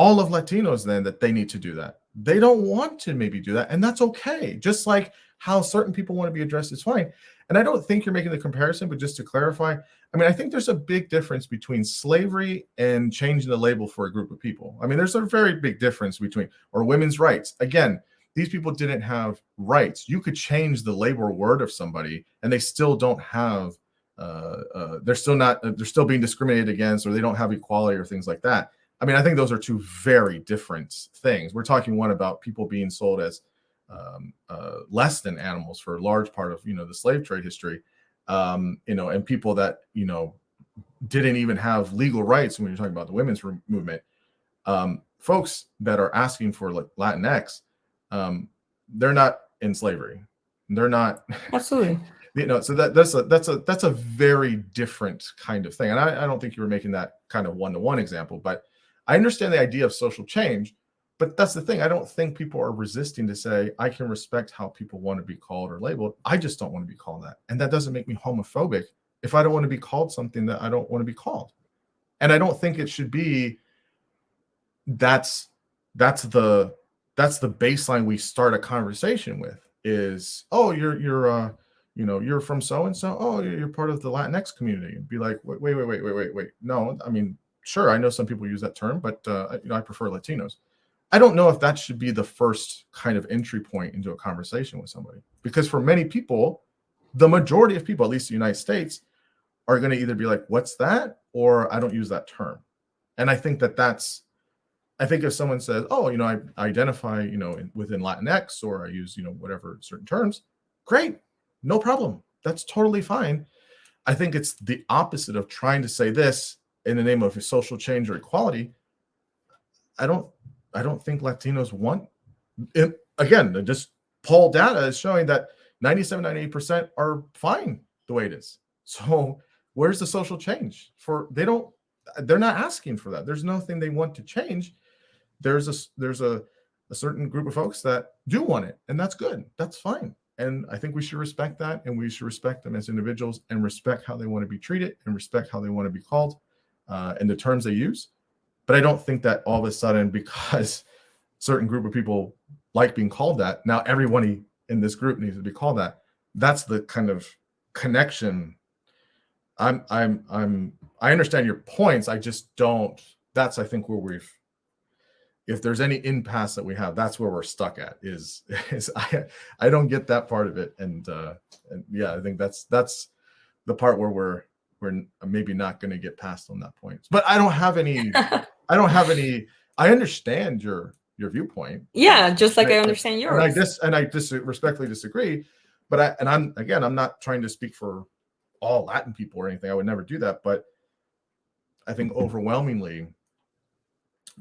all of Latinos then that they need to do that. They don't want to maybe do that, and that's okay. Just like how certain people want to be addressed is fine. And I don't think you're making the comparison, but just to clarify, I mean, I think there's a big difference between slavery and changing the label for a group of people. I mean, there's a very big difference between, or women's rights. Again, these people didn't have rights. You could change the label or word of somebody and they still don't have, they're still being discriminated against, or they don't have equality or things like that. I mean, I think those are two very different things. We're talking one about people being sold as less than animals for a large part of, the slave trade history, and people that, didn't even have legal rights. When you're talking about the women's movement, folks that are asking for like Latinx, they're not in slavery. They're not. Absolutely. So that's a very different kind of thing. And I don't think you were making that kind of one-to-one example, but I understand the idea of social change. But that's the thing. I don't think people are resisting to say, I can respect how people want to be called or labeled. I just don't want to be called that. And that doesn't make me homophobic if I don't want to be called something that I don't want to be called. And I don't think it should be, that's the baseline we start a conversation with is, oh, you're from so-and-so. Oh, you're part of the Latinx community. And be like, wait. No, I mean, sure, I know some people use that term, but I prefer Latinos. I don't know if that should be the first kind of entry point into a conversation with somebody, because for many people, the majority of people, at least in the United States, are going to either be like, what's that? Or I don't use that term. And I think I think if someone says, oh, I identify, within Latinx, or I use, whatever certain terms, great, no problem. That's totally fine. I think it's the opposite of trying to say this in the name of a social change or equality. I don't think Latinos want it. Again, just poll data is showing that 97-98% are fine the way it is. So where's the social change? They're not asking for that. There's nothing they want to change. There's a certain group of folks that do want it, and that's good. That's fine. And I think we should respect that, and we should respect them as individuals and respect how they want to be treated and respect how they want to be called and the terms they use. But I don't think that all of a sudden, because certain group of people like being called that, now everybody in this group needs to be called that. That's the kind of connection. I understand your points. I just don't. That's, I think, where if there's any impasse that we have, that's where we're stuck at. Is I don't get that part of it, and yeah, I think that's the part where we're maybe not going to get past on that point. But I don't have any. I understand your viewpoint. Yeah, just like I understand yours. And I respectfully disagree. But I'm not trying to speak for all Latin people or anything. I would never do that. But I think overwhelmingly,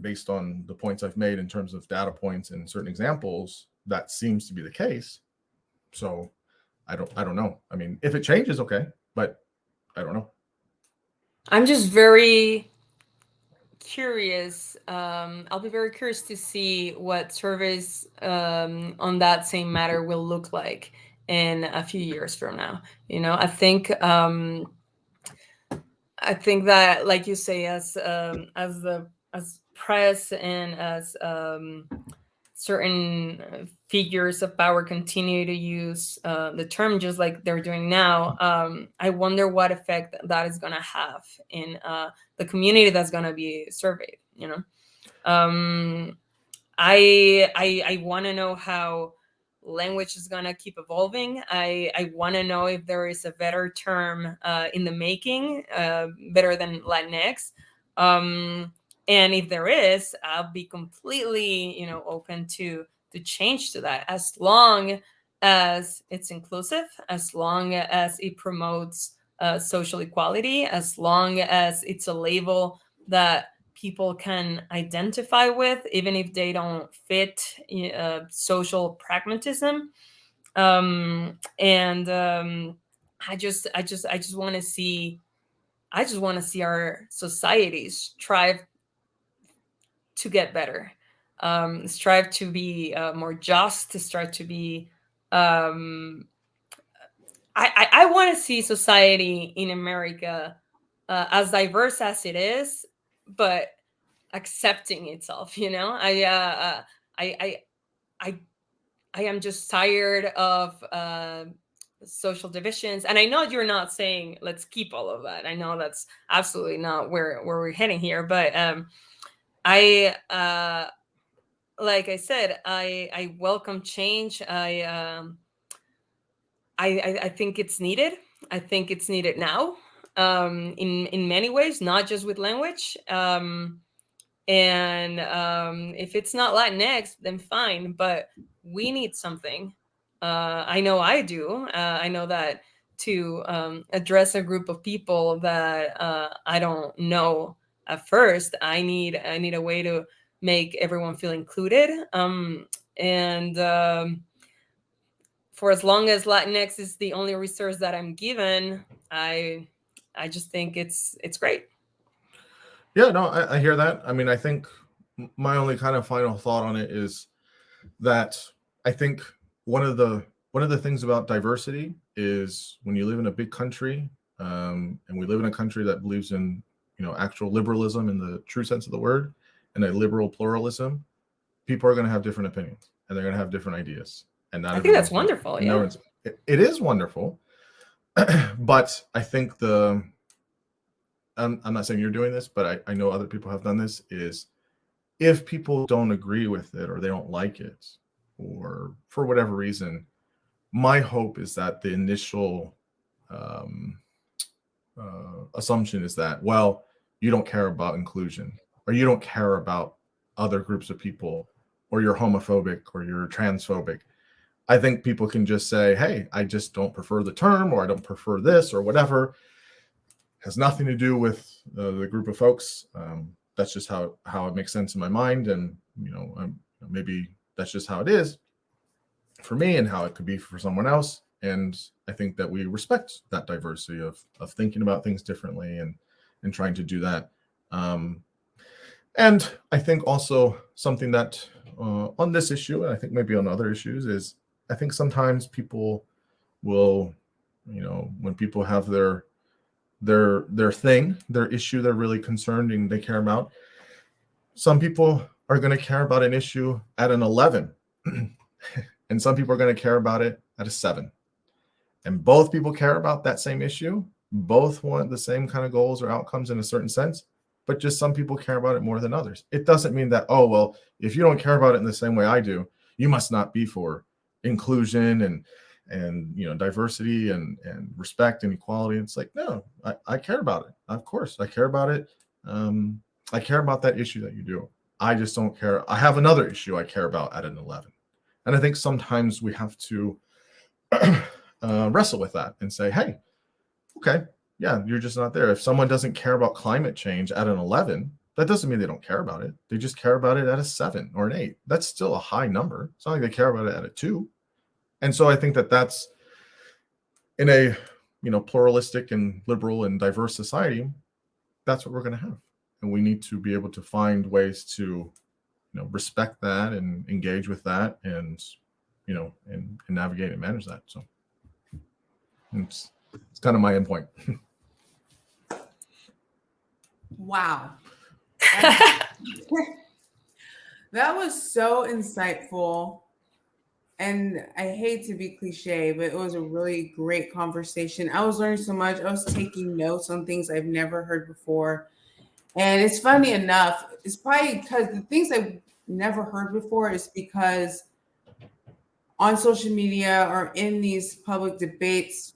based on the points I've made in terms of data points and certain examples, that seems to be the case. So I don't know. I mean, if it changes, okay, but I don't know. I'm just very curious. I'll be very curious to see what surveys on that same matter will look like in a few years from now. I think that, like you say, as press and as certain figures of power continue to use the term just like they're doing now, I wonder what effect that is going to have in the community that's going to be surveyed. I want to know how language is going to keep evolving. I want to know if there is a better term in the making, better than Latinx. And if there is, I'll be completely, open to change to that, as long as it's inclusive, as long as it promotes social equality, as long as it's a label that people can identify with, even if they don't fit social pragmatism. I just want to see our societies strive to get better, strive to be more just, to strive to be. I want to see society in America as diverse as it is, but accepting itself. I am just tired of social divisions, and I know you're not saying let's keep all of that. I know that's absolutely not where we're heading here, but I like I said, I welcome change. I think it's needed. I think it's needed now, in many ways, not just with language. And if it's not Latinx, then fine. But we need something. I know I do. I know that to address a group of people that I don't know at first, I need a way to make everyone feel included. And for as long as Latinx is the only resource that I'm given, I just think it's great. Yeah, no, I hear that. I mean, I think my only kind of final thought on it is that I think one of the things about diversity is when you live in a big country, and we live in a country that believes in actual liberalism in the true sense of the word, and a liberal pluralism, people are going to have different opinions and they're going to have different ideas, and not I think that's everyone's wonderful. Yeah. it is wonderful, but I think I'm not saying you're doing this, but I know other people have done this, is if people don't agree with it or they don't like it, or for whatever reason, my hope is that the initial assumption is that, well, you don't care about inclusion, or you don't care about other groups of people, or you're homophobic, or you're transphobic. I think people can just say, hey, I just don't prefer the term, or I don't prefer this, or whatever. Has nothing to do with the group of folks. That's just how it makes sense in my mind, and maybe that's just how it is for me, and how it could be for someone else. And I think that we respect that diversity of thinking about things differently and trying to do that. And I think also something that on this issue, and I think maybe on other issues, is I think sometimes people will, when people have their thing, their issue they're really concerned and they care about, some people are going to care about an issue at an 11 and some people are going to care about it at a 7, and both people care about that same issue, both want the same kind of goals or outcomes in a certain sense, but just some people care about it more than others. It doesn't mean that, oh, well, if you don't care about it in the same way I do, you must not be for inclusion and diversity and respect and equality. It's like, no, I care about it. Of course, I care about it. I care about that issue that you do. I just don't care. I have another issue I care about at an 11. And I think sometimes we have to wrestle with that and say, hey, okay, yeah, you're just not there. If someone doesn't care about climate change at an 11, that doesn't mean they don't care about it. They just care about it at a 7 or an 8. That's still a high number. It's not like they care about it at a 2. And so I think that that's in a pluralistic and liberal and diverse society, that's what we're going to have. And we need to be able to find ways to respect that and engage with that, and and navigate and manage that. So it's kind of my end point. Wow. That was so insightful. And I hate to be cliche, but it was a really great conversation. I was learning so much. I was taking notes on things I've never heard before. And it's funny enough, it's probably because the things I've never heard before is because on social media or in these public debates,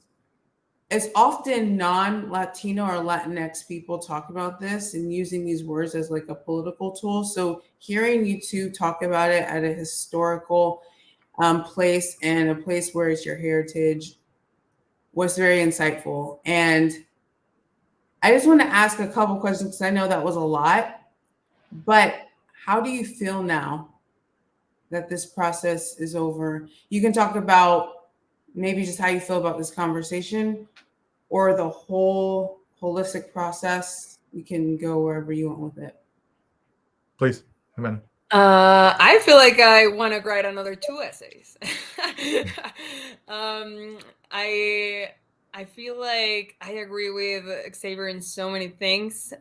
it's often non-Latino or Latinx people talk about this and using these words as like a political tool. So hearing you two talk about it at a historical place and a place where it's your heritage was very insightful. And I just want to ask a couple questions because I know that was a lot, but how do you feel now that this process is over? You can talk about maybe just how you feel about this conversation or the whole holistic process. You can go wherever you want with it. Please, Ximena. I feel like I want to write another 2 essays. I feel like I agree with Xavier in so many things.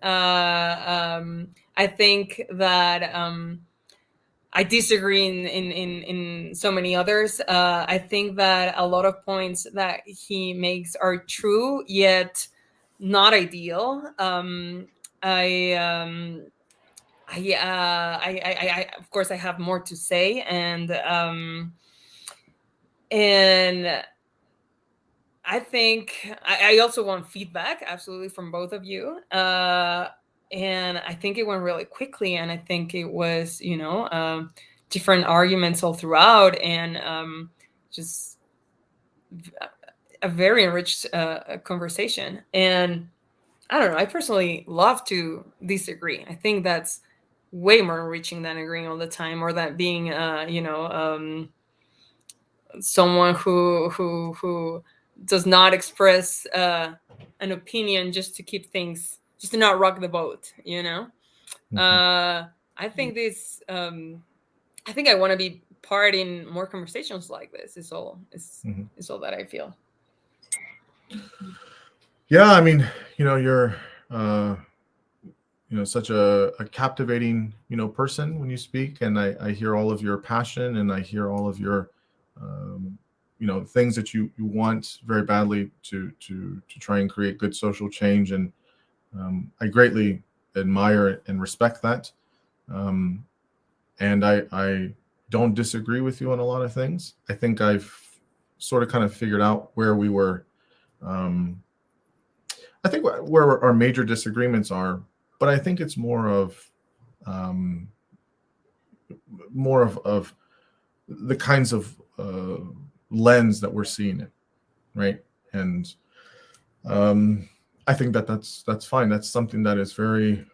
I think that I disagree in so many others. I think that a lot of points that he makes are true, yet not ideal. I, um, I, of course, I have more to say, and I think I also want feedback, absolutely, from both of you. And I think it went really quickly, and I think it was, different arguments all throughout, and just a very enriched conversation. And I don't know, I personally love to disagree. I think that's way more enriching than agreeing all the time, or that being, someone who does not express an opinion just to keep things, just to not rock the boat. I think this. I think I want to be part in more conversations like this. Is all. Is all that I feel. Yeah, I mean, you're such a captivating person when you speak, and I hear all of your passion, and I hear all of your things that you want very badly to try and create good social change, and I greatly admire and respect that, and I don't disagree with you on a lot of things. I think I've sort of kind of figured out where we were. I think where our major disagreements are, but I think it's more of the kinds of lens that we're seeing it, right? And I think that's fine. That's something that is very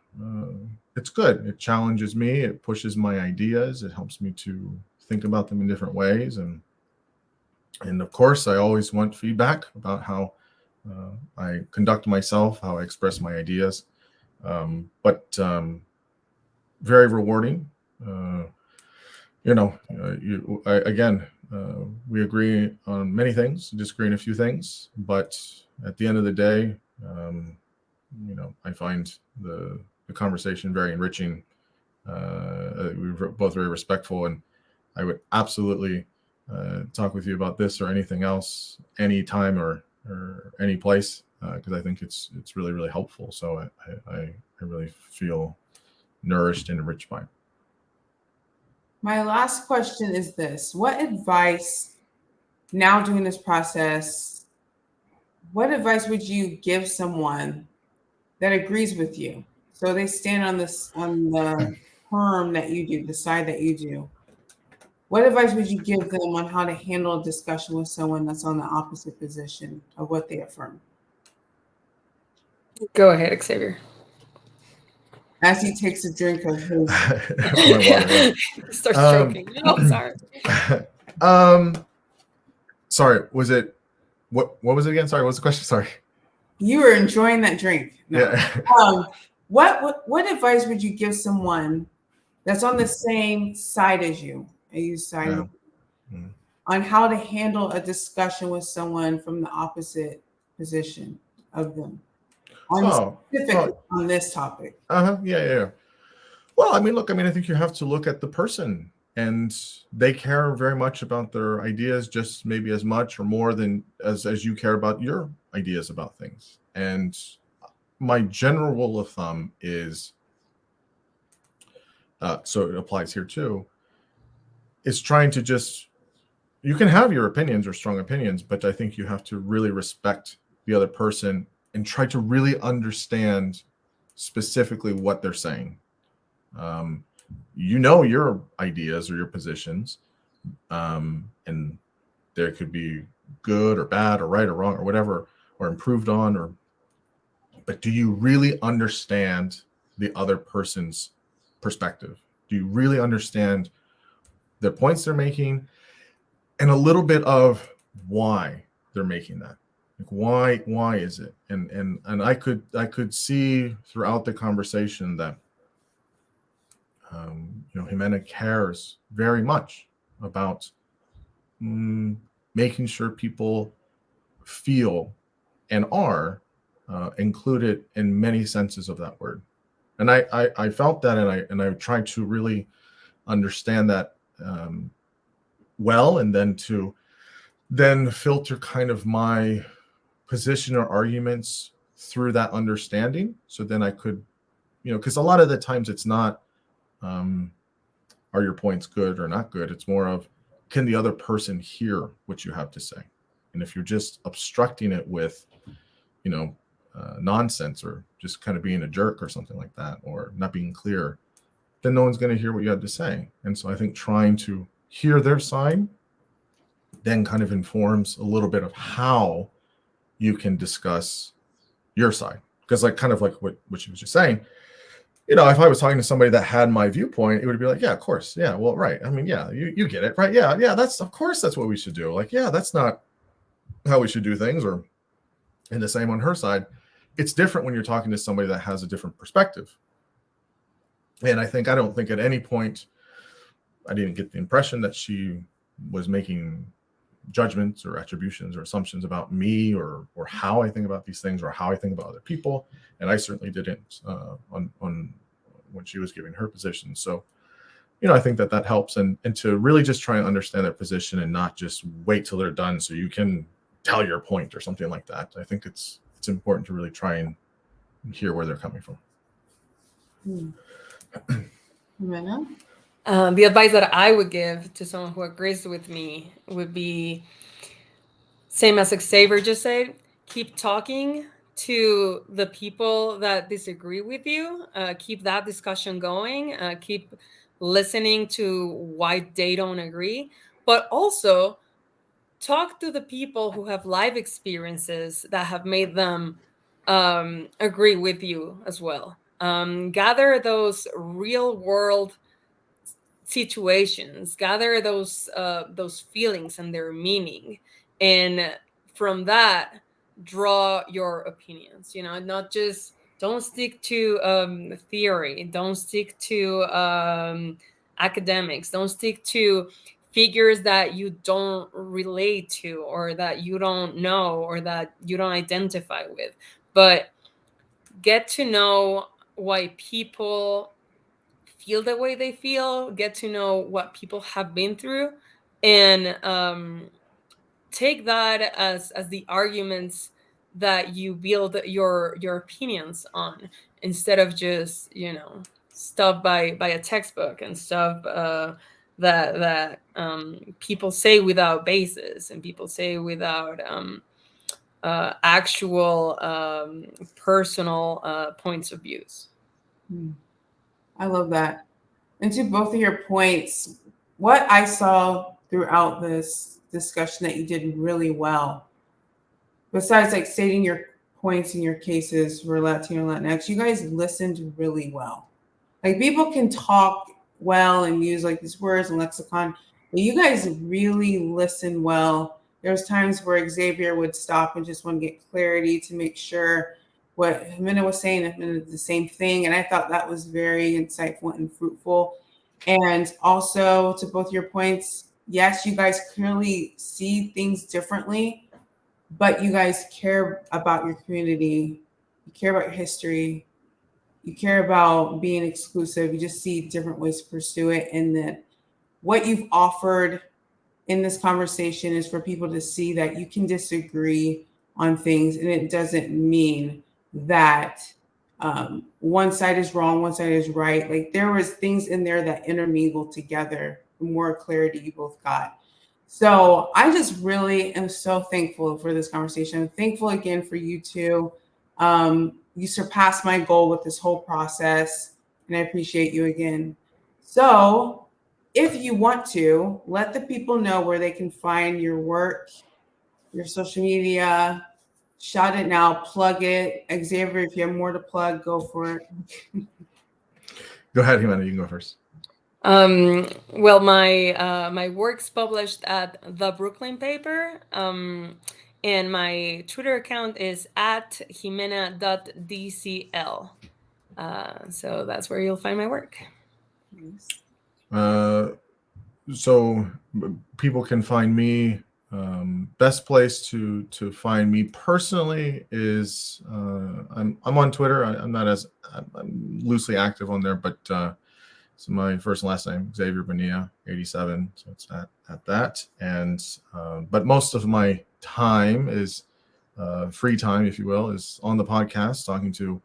it's good. It challenges me. It pushes my ideas. It helps me to think about them in different ways, and of course, I always want feedback about how I conduct myself, how I express my ideas. But very rewarding. Again, we agree on many things, disagree on a few things, but at the end of the day, I find the conversation very enriching. We were both very respectful, and I would absolutely talk with you about this or anything else, anytime or any place, because I think it's really, really helpful. So I really feel nourished and enriched by it. My last question is this: what advice, now doing this process, what advice would you give someone that agrees with you? So they stand on the term that you do, the side that you do. What advice would you give them on how to handle a discussion with someone that's on the opposite position of what they affirm? Go ahead, Xavier. As he takes a drink of his My water, yeah. Starts choking. Sorry. Sorry, was it what was it again? Sorry, what was the question? Sorry. You were enjoying that drink. No. Yeah. What advice would you give someone that's on the same side as you? I use side on how to handle a discussion with someone from the opposite position of them. Specifically on this topic. Yeah. Well, I mean, look, I think you have to look at the person, and they care very much about their ideas, just maybe as much or more than as you care about your ideas about things. And my general rule of thumb is, so it applies here too, is trying to you can have your opinions or strong opinions, but I think you have to really respect the other person and try to really understand specifically what they're saying. Your ideas or your positions, and there could be good or bad or right or wrong or whatever, or improved on, but do you really understand the other person's perspective? Do you really understand the points they're making, and a little bit of why they're making that? Like why is it? And I could see throughout the conversation that Ximena cares very much about making sure people feel and are included in many senses of that word. And I felt that, and I tried to really understand that well, and then filter kind of my position or arguments through that understanding. So then I could, because a lot of the times it's not, are your points good or not good? It's more of, can the other person hear what you have to say? And if you're just obstructing it with, nonsense, or just kind of being a jerk or something like that, or not being clear, then no one's going to hear what you have to say. And so I think trying to hear their side then kind of informs a little bit of how you can discuss your side. Because kind of like what she was just saying, if I was talking to somebody that had my viewpoint, it would be like, yeah, of course. Yeah, well, right. I mean, yeah, you get it, right? Yeah, of course that's what we should do. Like, yeah, that's not how we should do things. And the same on her side. It's different when you're talking to somebody that has a different perspective. And I don't think at any point I didn't get the impression that she was making judgments or attributions or assumptions about me or how I think about these things or how I think about other people. And I certainly didn't on when she was giving her position. So, I think that helps, and to really just try and understand their position and not just wait till they're done so you can tell your point or something like that. I think it's important to really try and hear where they're coming from. Ximena? The advice that I would give to someone who agrees with me would be same as Xavier just said. Keep talking to the people that disagree with you. Keep that discussion going. Keep listening to why they don't agree. But also talk to the people who have life experiences that have made them agree with you as well. Gather those real world situations, gather those feelings and their meaning, and from that draw your opinions. Not just, don't stick to theory, don't stick to academics, don't stick to figures that you don't relate to or that you don't know or that you don't identify with, but get to know why people feel the way they feel, get to know what people have been through, and take that as the arguments that you build your opinions on, instead of just stuff by a textbook and stuff that people say without basis and people say without actual personal points of views. I love that. And to both of your points, what I saw throughout this discussion that you did really well, besides stating your points and your cases for Latino and Latinx, you guys listened really well. People can talk well and use these words and lexicon, but you guys really listen well. There's times where Xavier would stop and just want to get clarity to make sure what Ximena was saying is the same thing. And I thought that was very insightful and fruitful. And also, to both your points, yes, you guys clearly see things differently, but you guys care about your community. You care about your history. You care about being exclusive. You just see different ways to pursue it. And that what you've offered in this conversation is for people to see that you can disagree on things, and it doesn't mean that one side is wrong, one side is right. There was things in there that intermingled together, the more clarity you both got. So I just really am so thankful for this conversation. I'm thankful again for you two. You surpassed my goal with this whole process, and I appreciate you again. So if you want to, let the people know where they can find your work, your social media. Shout it now, plug it. Xavier, if you have more to plug, go for it. Go ahead, Ximena, you can go first. Well, my work's published at the Brooklyn Paper, and my Twitter account is at Ximena.dcl. So that's where you'll find my work. So people can find me best place to find me personally is I'm on Twitter. I'm loosely active on there, but so my first and last name, Xavier Bonilla 87. So it's at that. And but most of my time is free time, if you will, is on the podcast talking to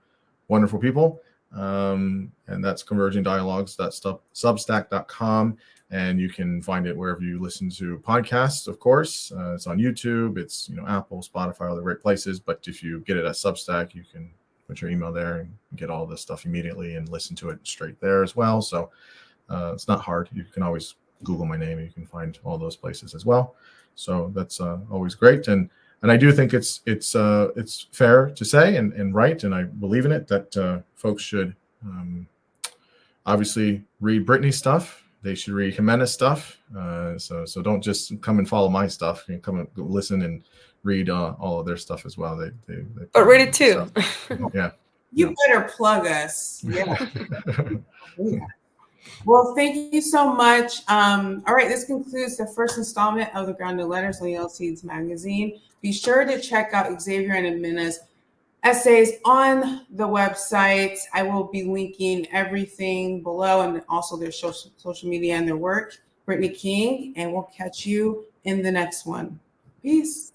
wonderful people. And that's Converging Dialogues, that's substack.com. And you can find it wherever you listen to podcasts, of course. It's on YouTube, it's Apple, Spotify, all the great places. But if you get it at Substack, you can put your email there and get all this stuff immediately and listen to it straight there as well. So it's not hard. You can always Google my name and you can find all those places as well. So that's always great. And I do think it's fair to say and right, and I believe in it, that folks should obviously read Brittany's stuff. They should read Ximena's stuff. So don't just come and follow my stuff. You can come and listen and read all of their stuff as well. They but read it too. Yeah. You better plug us. Yeah. Well, thank you so much. All right, this concludes the first installment of the Grounded Letters on Yellow Seeds magazine. Be sure to check out Xavier and Ximena's essays on the website. I will be linking everything below and also their social media and their work. Brittany King, and we'll catch you in the next one. Peace.